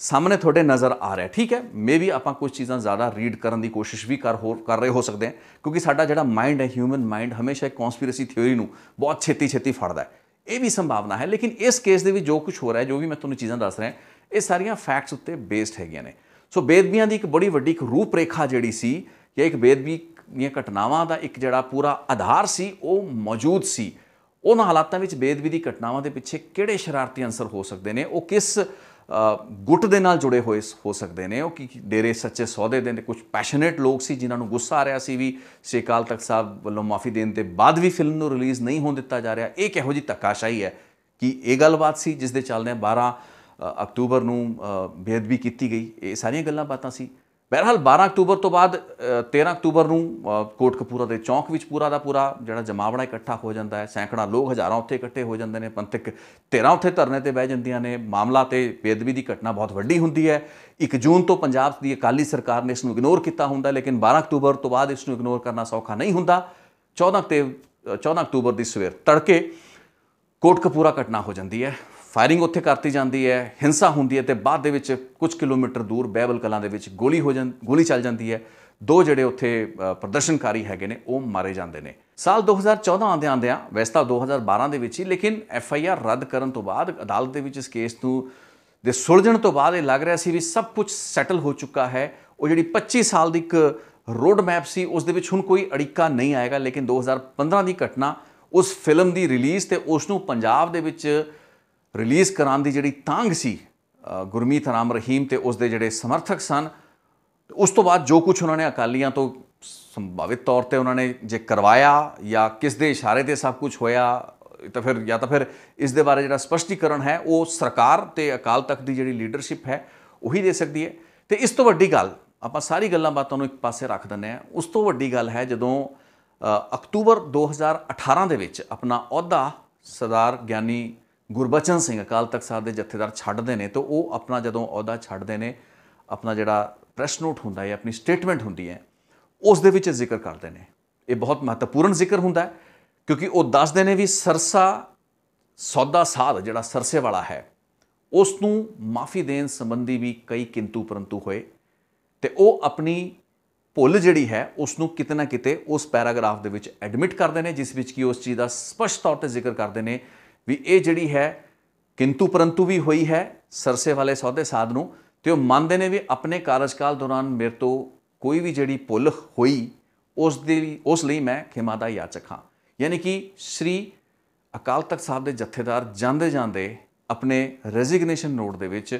ਸਾਹਮਣੇ ਤੁਹਾਡੇ ਨਜ਼ਰ ਆ ਰਿਹਾ। ਠੀਕ ਹੈ, ਮੇਬੀ ਆਪਾਂ ਕੁਝ ਚੀਜ਼ਾਂ ਜ਼ਿਆਦਾ ਰੀਡ ਕਰਨ ਦੀ ਕੋਸ਼ਿਸ਼ ਵੀ ਕਰ ਰਹੇ ਹੋ ਸਕਦੇ ਹਾਂ, ਕਿਉਂਕਿ ਸਾਡਾ ਜਿਹੜਾ ਮਾਈਂਡ ਹੈ, ਹਿਊਮਨ ਮਾਈਂਡ, ਹਮੇਸ਼ਾ ਇੱਕ ਕੌਨਸਪੀਰੇਸੀ ਥਿਊਰੀ ਨੂੰ ਬਹੁਤ ਛੇਤੀ ਫੜਦਾ ਹੈ। ਇਹ ਵੀ ਸੰਭਾਵਨਾ ਹੈ। ਲੇਕਿਨ ਇਸ ਕੇਸ ਦੇ ਵਿੱਚ ਜੋ ਕੁਝ ਹੋ ਰਿਹਾ, ਜੋ ਵੀ ਮੈਂ ਤੁਹਾਨੂੰ ਚੀਜ਼ਾਂ ਦੱਸ ਰਿਹਾ, ਇਹ ਸਾਰੀਆਂ ਫੈਕਟਸ ਉੱਤੇ ਬੇਸਡ ਹੈਗੀਆਂ ਨੇ। ਸੋ ਬੇਅਦਬੀਆਂ ਦੀ ਇੱਕ ਬੜੀ ਵੱਡੀ ਇੱਕ ਰੂਪ ਰੇਖਾ ਜਿਹੜੀ ਸੀ, ਜਾਂ ਇੱਕ ਬੇਅਦਬੀ ਦੀਆਂ ਘਟਨਾਵਾਂ ਦਾ ਇੱਕ ਜਿਹੜਾ ਪੂਰਾ ਆਧਾਰ ਸੀ ਉਹ ਮੌਜੂਦ ਸੀ। ਉਹਨਾਂ ਹਾਲਾਤਾਂ ਵਿੱਚ ਬੇਅਦਬੀ ਦੀ ਘਟਨਾਵਾਂ ਦੇ ਪਿੱਛੇ ਕਿਹੜੇ ਸ਼ਰਾਰਤੀ ਅੰਸਰ ਹੋ ਸਕਦੇ ਨੇ, ਉਹ ਕਿਸ ਗੁੱਟ ਦੇ ਨਾਲ ਜੁੜੇ ਹੋਏ ਹੋ ਸਕਦੇ ਨੇ, ਉਹ ਕੀ ਡੇਰੇ ਸੱਚੇ ਸੌਦੇ ਦੇ ਕੁਝ ਪੈਸ਼ਨੇਟ ਲੋਕ ਸੀ ਜਿਨ੍ਹਾਂ ਨੂੰ ਗੁੱਸਾ ਆ ਰਿਹਾ ਸੀ ਵੀ ਸ੍ਰੀ ਅਕਾਲ ਤਖਤ ਸਾਹਿਬ ਵੱਲੋਂ ਮਾਫੀ ਦੇਣ ਦੇ ਬਾਅਦ ਵੀ ਫਿਲਮ ਨੂੰ ਰਿਲੀਜ਼ ਨਹੀਂ ਹੋਣ ਦਿੱਤਾ ਜਾ ਰਿਹਾ। ਇਹ ਕਿਹੋ ਜਿਹੀ ਧੱਕਾਸ਼ਾਹੀ ਹੈ ਕਿ ਇਹ ਗੱਲਬਾਤ ਸੀ ਜਿਸ ਦੇ ਚੱਲਦਿਆਂ 12 ਅਕਤੂਬਰ ਨੂੰ ਬੇਅਦਬੀ ਕੀਤੀ ਗਈ। ਇਹ ਸਾਰੀਆਂ ਗੱਲਾਂ ਬਾਤਾਂ ਸੀ। ਬਹਰਹਾਲ 12 ਅਕਤੂਬਰ ਤੋਂ ਬਾਅਦ 13 ਅਕਤੂਬਰ ਨੂੰ ਕੋਟਕਪੂਰਾ ਦੇ ਚੌਂਕ ਵਿੱਚ ਪੂਰਾ ਦਾ ਪੂਰਾ ਜਿਹੜਾ ਜਮਾਵੜਾ ਇਕੱਠਾ ਹੋ ਜਾਂਦਾ ਹੈ। ਸੈਂਕੜਾ ਲੋਕ, ਹਜ਼ਾਰਾਂ ਉੱਥੇ ਇਕੱਠੇ ਹੋ ਜਾਂਦੇ ਨੇ। ਪੰਥਕ ਧਿਰਾਂ ਉੱਥੇ ਧਰਨੇ ਤੇ ਬਹਿ ਜਾਂਦੀਆਂ ਨੇ। ਮਾਮਲਾ ਤੇ ਬੇਅਦਬੀ ਦੀ ਘਟਨਾ ਬਹੁਤ ਵੱਡੀ ਹੁੰਦੀ ਹੈ। 1 ਜੂਨ ਤੋਂ ਪੰਜਾਬ ਦੀ ਅਕਾਲੀ ਸਰਕਾਰ ਨੇ ਇਸ ਨੂੰ ਇਗਨੋਰ ਕੀਤਾ ਹੁੰਦਾ, ਲੇਕਿਨ 12 ਅਕਤੂਬਰ ਤੋਂ ਬਾਅਦ ਇਸ ਨੂੰ ਇਗਨੋਰ ਕਰਨਾ ਸੌਖਾ ਨਹੀਂ ਹੁੰਦਾ। 14 ਅਕਤੂਬਰ ਦੀ ਸਵੇਰ ਤੜਕੇ ਕੋਟਕਪੂਰਾ ਘਟਨਾ ਹੋ ਜਾਂਦੀ ਹੈ। ਫਾਇਰਿੰਗ ਉੱਥੇ ਕਰਤੀ ਜਾਂਦੀ ਹੈ, ਹਿੰਸਾ ਹੁੰਦੀ ਹੈ ਤੇ ਬਾਅਦ ਦੇ ਵਿੱਚ ਕੁਝ ਕਿਲੋਮੀਟਰ ਦੂਰ ਬਹਿਬਲ ਕਲਾਂ ਦੇ ਵਿੱਚ ਗੋਲੀ ਚੱਲ ਜਾਂਦੀ ਹੈ। 2 ਜਿਹੜੇ ਉੱਥੇ ਪ੍ਰਦਰਸ਼ਨਕਾਰੀ ਹੈਗੇ ਨੇ ਉਹ ਮਾਰੇ ਜਾਂਦੇ ਨੇ। ਸਾਲ 2014 ਆਉਂਦਿਆਂ ਵੈਸੇ ਤਾਂ 2012 ਦੇ ਵਿੱਚ ਹੀ, ਲੇਕਿਨ FIR ਰੱਦ ਕਰਨ ਤੋਂ ਬਾਅਦ ਅਦਾਲਤ ਦੇ ਵਿੱਚ ਇਸ ਕੇਸ ਨੂੰ ਦੇ ਸੁਲਝਣ ਤੋਂ ਬਾਅਦ ਇਹ ਲੱਗ ਰਿਹਾ ਸੀ ਵੀ ਸਭ ਕੁਝ ਸੈਟਲ ਹੋ ਚੁੱਕਾ ਹੈ। ਉਹ ਜਿਹੜੀ 25 ਸਾਲ ਦੀ ਇੱਕ ਰੋਡ ਮੈਪ ਸੀ ਉਸ ਦੇ ਵਿੱਚ ਹੁਣ ਕੋਈ ਅੜਿੱਕਾ ਨਹੀਂ ਆਏਗਾ। ਲੇਕਿਨ 2015 ਦੀ ਘਟਨਾ, ਉਸ ਫਿਲਮ ਦੀ ਰਿਲੀਜ਼ ਤੇ ਉਸ ਨੂੰ ਪੰਜਾਬ ਦੇ ਵਿੱਚ ਰਿਲੀਜ਼ ਕਰਾਉਣ ਦੀ ਜਿਹੜੀ ਤਾਂਘ ਸੀ ਗੁਰਮੀਤ ਰਾਮ ਰਹੀਮ ਤੇ ਉਸ ਦੇ ਜਿਹੜੇ ਸਮਰਥਕ ਸਨ, ਉਸ ਤੋਂ ਬਾਅਦ ਜੋ ਕੁਝ ਉਹਨਾਂ ਨੇ ਅਕਾਲੀਆਂ ਤੋਂ ਸੰਭਾਵਿਤ ਤੌਰ ਤੇ ਉਹਨਾਂ ਨੇ ਜੇ ਕਰਵਾਇਆ ਜਾਂ ਕਿਸ ਦੇ ਇਸ਼ਾਰੇ ਤੇ ਸਭ ਕੁਝ ਹੋਇਆ, ਤਾਂ ਫਿਰ ਇਸ ਦੇ ਬਾਰੇ ਜਿਹੜਾ ਸਪਸ਼ਟੀਕਰਨ ਹੈ ਉਹ ਸਰਕਾਰ ਤੇ ਅਕਾਲ ਤਖਤ ਦੀ ਜਿਹੜੀ ਲੀਡਰਸ਼ਿਪ ਹੈ ਉਹੀ ਦੇ ਸਕਦੀ ਹੈ। ਤੇ ਇਸ ਤੋਂ ਵੱਡੀ ਗੱਲ, ਆਪਾਂ ਸਾਰੀ ਗੱਲਾਂ ਬਾਤਾਂ ਨੂੰ ਇੱਕ ਪਾਸੇ ਰੱਖ ਦਿੰਦੇ ਹਾਂ, ਉਸ ਤੋਂ ਵੱਡੀ ਗੱਲ ਹੈ ਜਦੋਂ ਅਕਤੂਬਰ 2018 ਦੇ ਵਿੱਚ ਆਪਣਾ ਅਹੁਦਾ ਸਰਦਾਰ ਗਿਆਨੀ ਗੁਰਬਚਨ ਸਿੰਘ ਅਕਾਲ ਤਖਤ ਸਾਹਿਬ ਦੇ ਜਥੇਦਾਰ ਛੱਡਦੇ ਨੇ, ਤਾਂ ਉਹ ਆਪਣਾ ਜਦੋਂ ਅਹੁਦਾ ਛੱਡਦੇ ਨੇ, ਆਪਣਾ ਜਿਹੜਾ ਪ੍ਰੈਸ ਨੋਟ ਹੁੰਦਾ ਹੈ, ਆਪਣੀ ਸਟੇਟਮੈਂਟ ਹੁੰਦੀ ਹੈ, ਉਸ ਦੇ ਵਿੱਚ ਜ਼ਿਕਰ ਕਰਦੇ ਨੇ। ਇਹ ਬਹੁਤ ਮਹੱਤਵਪੂਰਨ ਜ਼ਿਕਰ ਹੁੰਦਾ ਹੈ ਕਿਉਂਕਿ ਉਹ ਦੱਸਦੇ ਨੇ ਵੀ ਸਰਸਾ ਸੌਦਾ ਸਾਧ ਜਿਹੜਾ ਸਰਸੇ ਵਾਲਾ ਹੈ ਉਸ ਨੂੰ ਮਾਫੀ ਦੇਣ ਸੰਬੰਧੀ ਵੀ ਕਈ ਕਿੰਤੂ ਪਰੰਤੂ ਹੋਏ, ਤੇ ਉਹ ਆਪਣੀ ਭੁੱਲ ਜਿਹੜੀ ਹੈ ਉਸ ਨੂੰ ਕਿਤੇ ਨਾ ਕਿਤੇ ਉਸ ਪੈਰਾਗ੍ਰਾਫ ਦੇ ਵਿੱਚ ਐਡਮਿਟ ਕਰਦੇ ਨੇ, ਜਿਸ ਵਿੱਚ ਕਿ ਉਸ ਚੀਜ਼ ਦਾ ਸਪਸ਼ਟ ਤੌਰ ਤੇ ਜ਼ਿਕਰ ਕਰਦੇ ਨੇ ਵੀ ਇਹ ਜਿਹੜੀ ਹੈ ਕਿੰਤੂ ਪਰੰਤੂ ਵੀ ਹੋਈ ਹੈ ਸਰਸੇ ਵਾਲੇ ਸੌਦੇ ਸਾਧ ਨੂੰ, ਤੇ ਉਹ ਮੰਨਦੇ ਨੇ ਵੀ ਆਪਣੇ ਕਾਰਜਕਾਲ ਦੌਰਾਨ ਮੇਰੇ ਤੋਂ ਕੋਈ ਵੀ ਜਿਹੜੀ ਭੁੱਲ ਹੋਈ ਉਸ ਲਈ ਮੈਂ ਖਿਮਾ ਦਾ ਯਾਚਕ ਹਾਂ। ਯਾਨੀ ਕਿ ਸ਼੍ਰੀ ਅਕਾਲ ਤਖਤ ਸਾਹਿਬ ਦੇ ਜਥੇਦਾਰ ਜਾਂਦੇ ਜਾਂਦੇ ਆਪਣੇ ਰੈਜ਼ਿਗਨੇਸ਼ਨ ਨੋਟ ਦੇ ਵਿੱਚ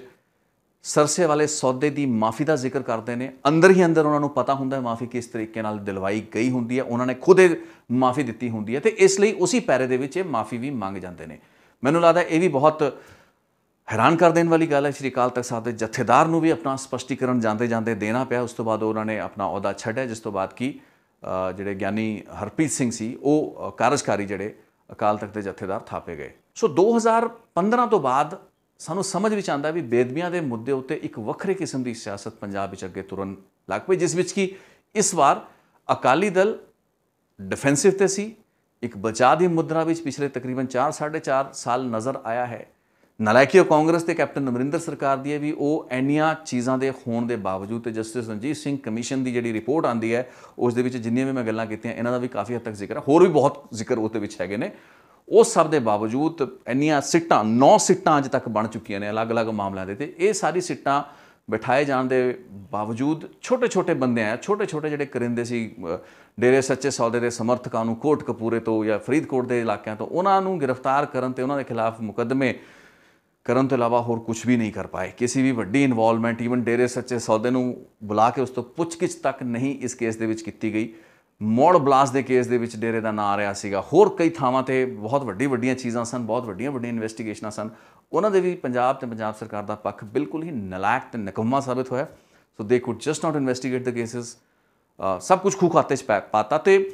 ਸਰਸੇ ਵਾਲੇ ਸੌਦੇ ਦੀ ਮਾਫੀ ਦਾ ਜ਼ਿਕਰ ਕਰਦੇ ਨੇ। ਅੰਦਰ ਹੀ ਅੰਦਰ ਉਹਨਾਂ ਨੂੰ ਪਤਾ ਹੁੰਦਾ ਹੈ ਮਾਫੀ ਕਿਸ ਤਰੀਕੇ ਨਾਲ ਦਿਲਵਾਈ ਗਈ ਹੁੰਦੀ ਹੈ, ਉਹਨਾਂ ਨੇ ਖੁਦ ਇਹ ਮਾਫੀ ਦਿੱਤੀ ਹੁੰਦੀ ਹੈ, ਤੇ ਇਸ ਲਈ ਉਸੇ ਪੈਰੇ ਦੇ ਵਿੱਚ ਇਹ ਮਾਫੀ ਵੀ ਮੰਗ ਜਾਂਦੇ ਨੇ। ਮੈਨੂੰ ਲੱਗਦਾ ਇਹ ਵੀ ਬਹੁਤ ਹੈਰਾਨ ਕਰ ਦੇਣ ਵਾਲੀ ਗੱਲ ਹੈ। ਸ਼੍ਰੀ ਅਕਾਲ ਤਖਤ ਸਾਹਿਬ ਦੇ ਜਥੇਦਾਰ ਨੂੰ ਵੀ ਆਪਣਾ ਸਪਸ਼ਟੀਕਰਨ ਜਾਂਦੇ ਜਾਂਦੇ ਦੇਣਾ ਪਿਆ। ਉਸ ਤੋਂ ਬਾਅਦ ਉਹਨਾਂ ਨੇ ਆਪਣਾ ਅਹੁਦਾ ਛੱਡਿਆ, ਜਿਸ ਤੋਂ ਬਾਅਦ ਕਿ ਜਿਹੜੇ ਗਿਆਨੀ ਹਰਪ੍ਰੀਤ ਸਿੰਘ ਸੀ ਉਹ ਕਾਰਜਕਾਰੀ ਜਿਹੜੇ ਅਕਾਲ ਤਖਤ ਦੇ ਜਥੇਦਾਰ ਥਾਪੇ ਗਏ। ਸੋ 2015 ਤੋਂ ਬਾਅਦ ਸਾਨੂੰ ਸਮਝ ਵਿੱਚ ਆਉਂਦਾ ਵੀ ਬੇਦਬੀਆਂ ਦੇ ਮੁੱਦੇ ਉੱਤੇ ਇੱਕ ਵੱਖਰੇ ਕਿਸਮ ਦੀ ਸਿਆਸਤ ਪੰਜਾਬ ਵਿੱਚ ਅੱਗੇ ਤੁਰਨ ਲੱਗ ਪਈ, ਜਿਸ ਵਿੱਚ ਕਿ ਇਸ ਵਾਰ ਅਕਾਲੀ ਦਲ ਡਿਫੈਂਸਿਵ ਤੇ ਸੀ, ਇੱਕ ਬਚਾਅ ਦੀ ਮੁਦਰਾ ਵਿੱਚ ਪਿਛਲੇ ਤਕਰੀਬਨ 4-4.5 ਸਾਲ ਨਜ਼ਰ ਆਇਆ ਹੈ। ਨਲਾਇਕੀ ਕਾਂਗਰਸ ਤੇ ਕੈਪਟਨ ਅਮਰਿੰਦਰ ਸਰਕਾਰ ਦੀ ਹੈ ਵੀ ਉਹ ਇੰਨੀਆਂ ਚੀਜ਼ਾਂ ਦੇ ਹੋਣ ਦੇ ਬਾਵਜੂਦ, ਤੇ ਜਸਟਿਸ ਰਣਜੀਤ ਸਿੰਘ ਕਮਿਸ਼ਨ ਦੀ ਜਿਹੜੀ ਰਿਪੋਰਟ ਆਉਂਦੀ ਹੈ ਉਸ ਦੇ ਵਿੱਚ ਜਿੰਨੀਆਂ ਵੀ ਮੈਂ ਗੱਲਾਂ ਕੀਤੀਆਂ ਇਹਨਾਂ ਦਾ ਵੀ ਕਾਫੀ ਹੱਦ ਤੱਕ ਜ਼ਿਕਰ ਹੈ, ਹੋਰ ਵੀ ਬਹੁਤ ਜ਼ਿਕਰ ਉਹਦੇ ਵਿੱਚ ਹੈਗੇ ਨੇ, ਉਸ ਸਭ ਦੇ ਬਾਵਜੂਦ ਇੰਨੀਆਂ ਸੀਟਾਂ 9 ਸੀਟਾਂ ਅੱਜ ਤੱਕ ਬਣ ਚੁੱਕੀਆਂ ਨੇ ਅਲੱਗ-ਅਲੱਗ ਮਾਮਲਿਆਂ ਦੇ, ਤੇ ਇਹ ਸਾਰੀ ਸੀਟਾਂ ਬਿਠਾਏ ਜਾਣ ਦੇ ਬਾਵਜੂਦ ਛੋਟੇ-ਛੋਟੇ ਬੰਦੇ ਆ, ਛੋਟੇ-ਛੋਟੇ ਜਿਹੜੇ ਕਰਿੰਦੇ ਸੀ ਡੇਰੇ ਸੱਚੇ ਸੌਦੇ ਦੇ ਸਮਰਥਕਾਂ ਨੂੰ ਕੋਟਕਪੂਰੇ ਤੋਂ ਜਾਂ ਫਰੀਦਕੋਟ ਦੇ ਇਲਾਕਿਆਂ ਤੋਂ, ਉਹਨਾਂ ਨੂੰ ਗ੍ਰਿਫਤਾਰ ਕਰਨ ਤੇ ਉਹਨਾਂ ਦੇ ਖਿਲਾਫ ਮੁਕੱਦਮੇ ਕਰਨ ਤੋਂ ਇਲਾਵਾ ਹੋਰ ਕੁਝ ਵੀ ਨਹੀਂ ਕਰ ਪਾਏ। ਕਿਸੇ ਵੀ ਵੱਡੀ ਇਨਵੋਲਵਮੈਂਟ ਈਵਨ ਡੇਰੇ ਸੱਚੇ ਸੌਦੇ ਨੂੰ ਬੁਲਾ ਕੇ ਉਸ ਤੋਂ ਪੁੱਛਗਿੱਛ ਤੱਕ ਨਹੀਂ ਇਸ ਕੇਸ ਦੇ ਵਿੱਚ ਕੀਤੀ ਗਈ। ਮੋੜ ਬਲਾਸਟ ਦੇ ਕੇਸ ਦੇ ਵਿੱਚ ਡੇਰੇ ਦਾ ਨਾਂ ਆ ਰਿਹਾ ਸੀਗਾ, ਹੋਰ ਕਈ ਥਾਵਾਂ ਤੇ ਬਹੁਤ ਵੱਡੀਆਂ ਚੀਜ਼ਾਂ ਸਨ, ਬਹੁਤ ਵੱਡੀਆਂ ਇਨਵੈਸਟੀਗੇਸ਼ਨਾਂ ਸਨ, ਉਹਨਾਂ ਦੇ ਵੀ ਪੰਜਾਬ ਤੇ ਪੰਜਾਬ ਸਰਕਾਰ ਦਾ ਪੱਖ ਬਿਲਕੁਲ ਹੀ ਨਲਾਇਕ ਤੇ ਨਿਕੰਮਾ ਸਾਬਿਤ ਹੋਇਆ। ਸੋ ਦੇ could just not investigate the cases, ਸਭ ਕੁਝ ਖੂਹ ਖਾਤੇ 'ਚ ਪਾਤਾ, ਤੇ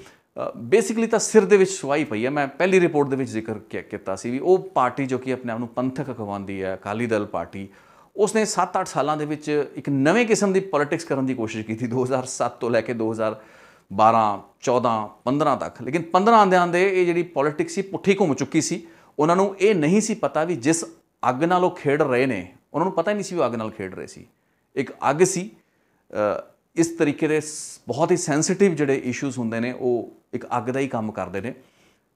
ਬੇਸਿਕਲੀ ਤਾਂ ਸਿਰ ਦੇ ਵਿੱਚ ਸਵਾਈ ਪਈ ਹੈ। ਮੈਂ ਪਹਿਲੀ ਰਿਪੋਰਟ ਦੇ ਵਿੱਚ ਜ਼ਿਕਰ ਕੀਤਾ ਸੀ ਵੀ ਉਹ ਪਾਰਟੀ ਜੋ ਕਿ ਆਪਣੇ ਆਪ ਨੂੰ ਪੰਥਕ ਅਖਵਾਉਂਦੀ ਹੈ, ਅਕਾਲੀ ਦਲ ਪਾਰਟੀ, ਉਸਨੇ 7-8 ਸਾਲਾਂ ਦੇ ਵਿੱਚ ਇੱਕ ਨਵੇਂ ਕਿਸਮ ਦੀ ਪੋਲਿਟਿਕਸ ਕਰਨ ਦੀ ਕੋਸ਼ਿਸ਼ ਕੀਤੀ 2007 ਤੋਂ ਲੈ ਕੇ 2012, 14, 15 ਤੱਕ। ਲੇਕਿਨ 15 ਆਉਂਦੇ ਇਹ ਜਿਹੜੀ ਪੋਲਿਟਿਕਸ ਸੀ ਪੁੱਠੀ ਘੁੰਮ ਚੁੱਕੀ ਸੀ। ਉਹਨਾਂ ਨੂੰ ਇਹ ਨਹੀਂ ਸੀ ਪਤਾ ਵੀ ਜਿਸ ਅੱਗ ਨਾਲ ਉਹ ਖੇਡ ਰਹੇ ਨੇ, ਉਹਨਾਂ ਨੂੰ ਪਤਾ ਹੀ ਨਹੀਂ ਸੀ ਵੀ ਉਹ ਅੱਗ ਨਾਲ ਖੇਡ ਰਹੇ ਸੀ। ਇੱਕ ਅੱਗ ਸੀ, ਇਸ ਤਰੀਕੇ ਦੇ ਬਹੁਤ ਹੀ ਸੈਂਸਿਟਿਵ ਜਿਹੜੇ ਇਸ਼ੂਜ਼ ਹੁੰਦੇ ਨੇ ਉਹ ਇੱਕ ਅੱਗ ਦਾ ਹੀ ਕੰਮ ਕਰਦੇ ਨੇ,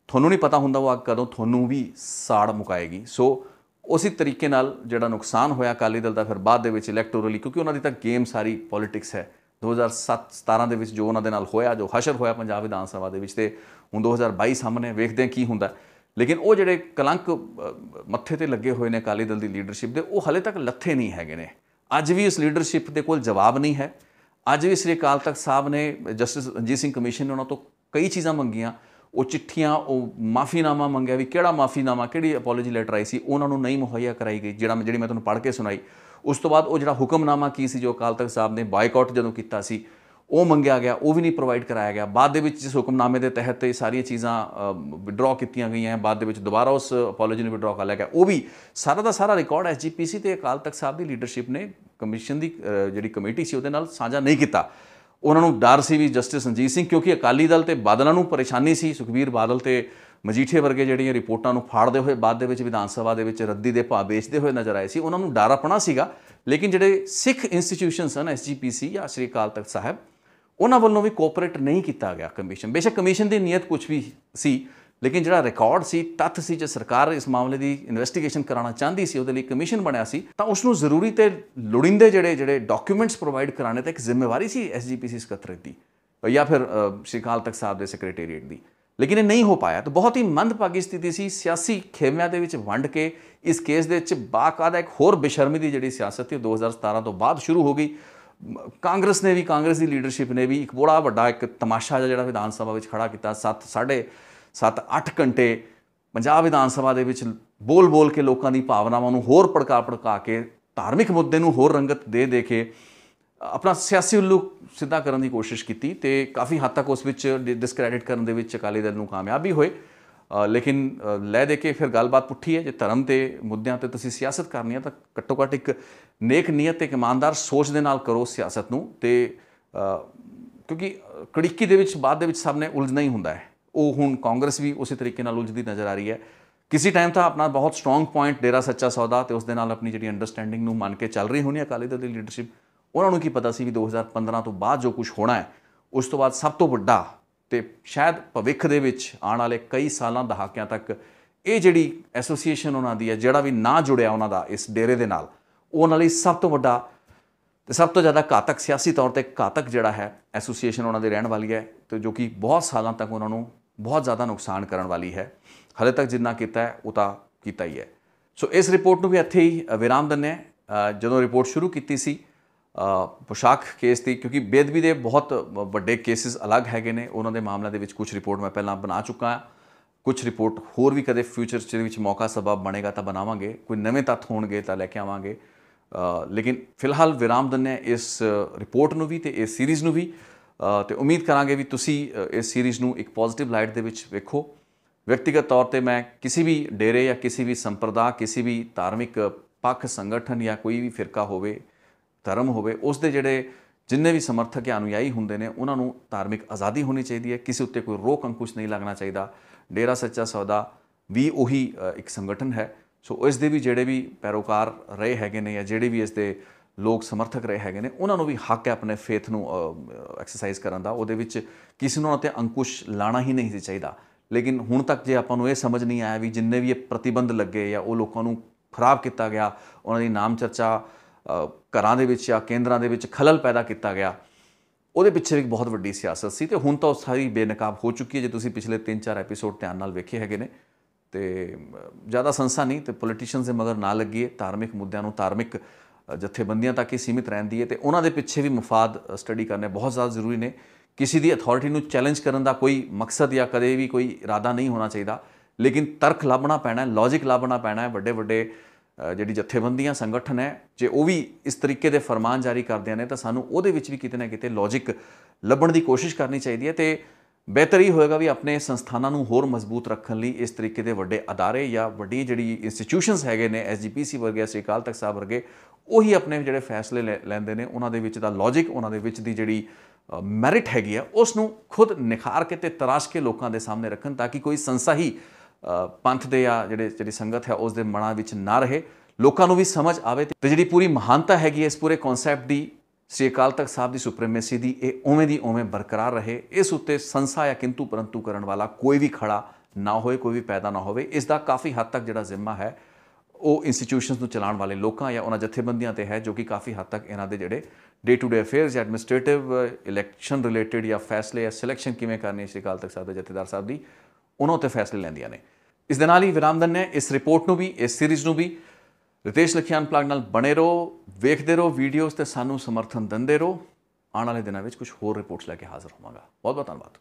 ਤੁਹਾਨੂੰ ਨਹੀਂ ਪਤਾ ਹੁੰਦਾ ਉਹ ਅੱਗ ਕਦੋਂ ਤੁਹਾਨੂੰ ਵੀ ਸਾੜ ਮੁਕਾਏਗੀ। ਸੋ ਉਸੇ ਤਰੀਕੇ ਨਾਲ ਜਿਹੜਾ ਨੁਕਸਾਨ ਹੋਇਆ ਅਕਾਲੀ ਦਲ ਦਾ ਫਿਰ ਬਾਅਦ ਦੇ ਵਿੱਚ ਇਲੈਕਟੋਰਲੀ, ਕਿਉਂਕਿ ਉਹਨਾਂ ਦੀ ਤਾਂ ਗੇਮ ਸਾਰੀ ਪੋਲਿਟਿਕਸ ਹੈ, 2017 ਦੇ ਵਿੱਚ ਜੋ ਉਹਨਾਂ ਦੇ ਨਾਲ ਹੋਇਆ, ਜੋ ਹਸ਼ਰ ਹੋਇਆ ਪੰਜਾਬ ਵਿਧਾਨ ਸਭਾ ਦੇ ਵਿੱਚ, ਤੇ ਹੁਣ 2022 ਸਾਹਮਣੇ ਵੇਖਦੇ ਹਾਂ ਕੀ ਹੁੰਦਾ। ਲੇਕਿਨ ਉਹ ਜਿਹੜੇ ਕਲੰਕ ਮੱਥੇ ਤੇ ਲੱਗੇ ਹੋਏ ਨੇ ਅਕਾਲੀ ਦਲ ਦੀ ਲੀਡਰਸ਼ਿਪ ਦੇ, ਉਹ ਹਾਲੇ ਤੱਕ ਲੱਥੇ ਨਹੀਂ ਹੈਗੇ ਨੇ। ਅੱਜ ਵੀ ਉਸ ਲੀਡਰਸ਼ਿਪ ਦੇ ਕੋਲ ਜਵਾਬ ਨਹੀਂ ਹੈ। ਅੱਜ ਵੀ ਸ੍ਰੀ ਅਕਾਲ ਤਖਤ ਸਾਹਿਬ ਨੇ ਜਸਟਿਸ ਰਣਜੀਤ ਸਿੰਘ ਕਮਿਸ਼ਨ ਨੇ ਉਹਨਾਂ ਤੋਂ ਕਈ ਚੀਜ਼ਾਂ ਮੰਗੀਆਂ, ਉਹ ਚਿੱਠੀਆਂ, ਉਹ ਮਾਫੀਨਾਮਾ ਮੰਗਿਆ ਵੀ ਕਿਹੜਾ ਮਾਫੀਨਾਮਾ, ਕਿਹੜੀ ਅਪੋਲੋਜੀ ਲੈਟਰ ਆਈ ਸੀ, ਉਹਨਾਂ ਨੂੰ ਨਹੀਂ ਮੁਹੱਈਆ ਕਰਾਈ ਗਈ, ਜਿਹੜੀ ਮੈਂ ਤੁਹਾਨੂੰ ਪੜ੍ਹ ਕੇ ਸੁਣਾਈ। ਉਸ ਤੋਂ ਬਾਅਦ ਉਹ ਜਿਹੜਾ ਹੁਕਮਨਾਮਾ ਕੀ ਸੀ ਜੋ ਅਕਾਲ ਤਖਤ ਸਾਹਿਬ ਨੇ ਬਾਈਕਾਟ ਜਦੋਂ ਕੀਤਾ ਸੀ, ਉਹ ਮੰਗਿਆ ਗਿਆ, ਉਹ ਵੀ ਨਹੀਂ ਪ੍ਰੋਵਾਈਡ ਕਰਾਇਆ ਗਿਆ। ਬਾਅਦ ਦੇ ਵਿੱਚ ਜਿਸ ਹੁਕਮਨਾਮੇ ਦੇ ਤਹਿਤ ਇਹ ਸਾਰੀਆਂ ਚੀਜ਼ਾਂ ਵਿਡਰਾਅ ਕੀਤੀਆਂ ਗਈਆਂ, ਬਾਅਦ ਦੇ ਵਿੱਚ ਦੁਬਾਰਾ ਉਸ ਅਪੋਲੋਜੀ ਨੂੰ ਵਿਡਰਾਅ ਕਰ ਲਿਆ ਗਿਆ, ਉਹ ਵੀ ਸਾਰਾ ਦਾ ਸਾਰਾ ਰਿਕਾਰਡ SGPC ਤੇ ਅਕਾਲ ਤਖਤ ਸਾਹਿਬ ਦੀ ਲੀਡਰਸ਼ਿਪ ਨੇ ਕਮਿਸ਼ਨ ਦੀ ਜਿਹੜੀ ਕਮੇਟੀ ਸੀ ਉਹਦੇ ਨਾਲ ਸਾਂਝਾ ਨਹੀਂ ਕੀਤਾ। ਉਹਨਾਂ ਨੂੰ ਡਰ ਸੀ ਵੀ ਜਸਟਿਸ ਰਣਜੀਤ ਸਿੰਘ, ਕਿਉਂਕਿ ਅਕਾਲੀ ਦਲ ਤੇ ਬਾਦਲਾਂ ਨੂੰ ਪਰੇਸ਼ਾਨੀ ਸੀ, ਸੁਖਬੀਰ ਬਾਦਲ ਤੇ ਮਜੀਠੇ ਵਰਗੇ ਜਿਹੜੀਆਂ ਰਿਪੋਰਟਾਂ ਨੂੰ ਫਾੜਦੇ ਹੋਏ ਬਾਅਦ ਦੇ ਵਿੱਚ ਵਿਧਾਨ ਸਭਾ ਦੇ ਵਿੱਚ ਰੱਦੀ ਦੇ ਭਾਅ ਵੇਚਦੇ ਹੋਏ ਨਜ਼ਰ ਆਏ ਸੀ, ਉਹਨਾਂ ਨੂੰ ਡਰ ਆਪਣਾ ਸੀਗਾ। ਲੇਕਿਨ ਜਿਹੜੇ ਸਿੱਖ ਇੰਸਟੀਟਿਊਸ਼ਨਸ ਹਨ, SGPC ਜਾਂ ਸ੍ਰੀ ਅਕਾਲ ਤਖਤ ਸਾਹਿਬ, ਉਹਨਾਂ ਵੱਲੋਂ ਵੀ ਕੋਆਪਰੇਟ ਨਹੀਂ ਕੀਤਾ ਗਿਆ ਕਮਿਸ਼ਨ। ਬੇਸ਼ੱਕ ਕਮਿਸ਼ਨ ਦੀ ਨੀਅਤ ਕੁਝ ਵੀ ਸੀ, लेकिन जिहड़ा रिकॉर्ड सी तत्थ सी जे सरकार इस मामले की इन्वेस्टिगेशन कराना चाहती सी, उहदे लई कमीशन बनया सी, तां उसनूं जरूरी ते लोड़ींदे जिहड़े डॉक्यूमेंट्स प्रोवाइड कराने ते एक जिम्मेवारी सी SGPC सकत्रेत दी या फिर श्री अकाल तख्त साहब के सैक्रटेरीएट की, लेकिन ये नहीं हो पाया। तो बहुत ही मंदभागी स्थिति सी। सियासी खेमिਆਂ ਦੇ ਵਿੱਚ ਵੰਡ ਕੇ इस केस ਦੇ ਵਿੱਚ बाकायदा एक होर बेशर्मी की जिहड़ी सियासत है 2017 तो बाद शुरू हो गई। कांग्रेस ने भी, कांग्रेस की लीडरशिप ने भी एक बड़ा वड्डा एक तमाशा जिहड़ा विधान सभा में खड़ा किया। 7-8 घंटे पंजाब विधान सभा दे विच बोल बोल के लोगों की भावनावां नूं होर भड़का के धार्मिक मुद्दे नूं होर रंगत दे के अपना सियासी उल्लू सिद्धा करने की कोशिश की ते काफ़ी हद तक उस विच डिसक्रैडिट करने दे विच अकाली दल नूं कामयाब भी होए। लेकिन लै दे के फिर गलबात पुट्ठी है। जो धर्म के मुद्दों पर तुसीं सियासत करनी है तो घट्टो घट्ट एक नेक नीयत एक ईमानदार सोच के नाल करो सियासत नूं। ते क्योंकि कड़िक्की दे विच बाद दे विच सब ने उलझना ही हुंदा है। वो हुण कांग्रेस भी उसी तरीके नाल उलझदी नज़र आ रही है। किसी टाइम तो अपना बहुत स्ट्रोंग पॉइंट डेरा सच्चा सौदा तो उसके नाल अपनी जिहड़ी अंडरस्टैंडिंग नूं मन के चल रही होनी अकाली दल की लीडरशिप। उन्होंने की पता सी भी 2015 तो बाद जो कुछ होना है, उस तो बाद सब तो वड्डा ते शायद भविख दे विच आने वाले कई सालों दहाकियां तक ये जिहड़ी एसोसीएशन उन्हां दी है, जिहड़ा भी ना जुड़िया उन्हां दा इस डेरे दे नाल, उन्हां लई सब तो वड्डा ते सब तो ज़्यादा घातक सियासी तौर पर घातक जिहड़ा है एसोसीएशन उन्हां दी रहण वाली है, तो जो कि बहुत सालों तक उन्होंने बहुत ज़्यादा नुकसान करने वाली है। हले तक जिन्ना किया है वो तो किया ही है। सो इस रिपोर्ट में भी इत्थे ही विराम दिंदे हां। जदों रिपोर्ट शुरू की सी पोशाक केस की, क्योंकि बेदबी के बहुत वड्डे केसिस अलग हैगे ने, उन्होंने मामलों के कुछ रिपोर्ट मैं पहला बना चुका हाँ। कुछ रिपोर्ट होर भी कदे फ्यूचर मौका सबब बनेगा तो बनावांगे, कोई नवे तत्थ होणगे तो लैके आवांगे। लेकिन फिलहाल विराम दिंदे इस रिपोर्ट नूं भी ते इस सीरीज़ नूं भी। तो उम्मीद करांगे भी तुसी इस सीरीज़ नूं एक पॉजिटिव लाइट दे विच वेखो। व्यक्तिगत तौर पर मैं किसी भी डेरे या किसी भी संप्रदा, किसी भी धार्मिक पक्ष संगठन या कोई भी फिरका होवे, धर्म होवे, उस दे जिहड़े जिन्ने भी समर्थक या अनुयायी हुंदे ने उन्हां नूं धार्मिक आज़ादी होनी चाहिए है। किसी उत्ते कोई रोक अंकुश नहीं लगना चाहिए। डेरा सच्चा सौदा भी उही एक संगठन है। सो इस दे भी जिहड़े भी पैरोकार रहे हैगे ने या जिहड़े भी इस दे लोग समर्थक रहे हैगे ने, उन्हां नूं भी हक है अपने फेथ नूं एक्सरसाइज करन दा। उहदे विच किसी नूं उत्ते अंकुश लाना ही नहीं चाहिए। लेकिन हुण तक जे आपां नूं इह समझ नहीं आया भी जिन्ने भी ये प्रतिबंध लगे या वो लोगों नूं खराब किया गया, उन्हां दी नाम चर्चा घरां दे विच या केंद्रां दे विच खलल पैदा किया गया, उहदे पिछे एक बहुत वड्डी सियासत सी। ते हुण तां सारी बेनकाब हो चुकी है। जे तुसीं पिछले 3-4 एपीसोड ध्यान नाल वेखे हैगे ने ते ज़्यादा संसा नहीं तो पोलीटिशियनस दे मगर ना लगिए। धार्मिक मुद्दों नूं धार्मिक जथेबंदियां तक ही सीमित रहिंदी है। तो उन्हां दे पिछे भी मफाद स्टडी करने बहुत ज़्यादा जरूरी ने। किसी की अथॉरिटी नूं चैलेंज करने का कोई मकसद या कदे भी कोई इरादा नहीं होना चाहिए, लेकिन तर्क लभना पैना है, लॉजिक लभना पैना है। वड्डे वड्डे जिहड़ी जथेबंदियां संगठन है, जे वो भी इस तरीके के फरमान जारी करते हैं तो सानू उहदे विच भी किते ना किते लॉजिक लभण की कोशिश करनी चाहिए। तो बेहतर ही होएगा भी अपने संस्थानां नूं होर मजबूत रखण लई इस तरीके के वड्डे अदारे या वड्डी जिहड़ी इंस्टीट्यूशनस हैगे ने, SGPC वर्गे, श्री अकाल तख्त साहब वर्गे, उही अपने जिहड़े फैसले लैंदे ने, उन्हां दे विच दा लॉजिक, उन्हां दे विच दी जिहड़ी मैरिट हैगी है उसनूं खुद निखार के ते तराश के लोगों के सामने रखन, ताकि कोई संसा ही पंथ दे या जिहड़ी संगत है उस दे मनां विच ना रहे, लोगों नूं भी समझ आवे। ते जिहड़ी पूरी महानता हैगी है इस पूरे कॉन्सैप्ट दी, श्री अकाल तख्त साहब की सुप्रमेसी दी, ये उवें दी उवें बरकरार रहे। इस उत्ते संसा या किंतु परंतु करन वाला कोई भी खड़ा ना होए, कोई भी पैदा ना होवे। इसका काफ़ी हद तक जिहड़ा जिम्मा है वो इंस्टीट्यूशनस नूं चलाउण वाले लोगों या उन्हां जथेबंदियां ते है, जो कि काफ़ी हद तक इन्हां दे जिहड़े डे टू डे अफेयर्स या एडमिनिस्ट्रेटिव इलैक्शन रिलेटेड या फैसले या सिलैक्शन किवें करनी श्री अकाल तख्त साहब दे जथेदार साहब दी, उन्हां उत्ते फैसले लैंदियां ने। इस दे नाल ही विराम दिंदे हां इस रिपोर्ट नूं भी, इस सीरीज़ नूं भी। रितेश लखिया अनप्लग नाल बने रहो, वेखदे रहो वीडियोज़ ते सानू समर्थन दिंदे रहो। आने वाले दिनों में कुछ होर रिपोर्ट्स लैके हाज़र होवांगा। बहुत बहुत धन्यवाद।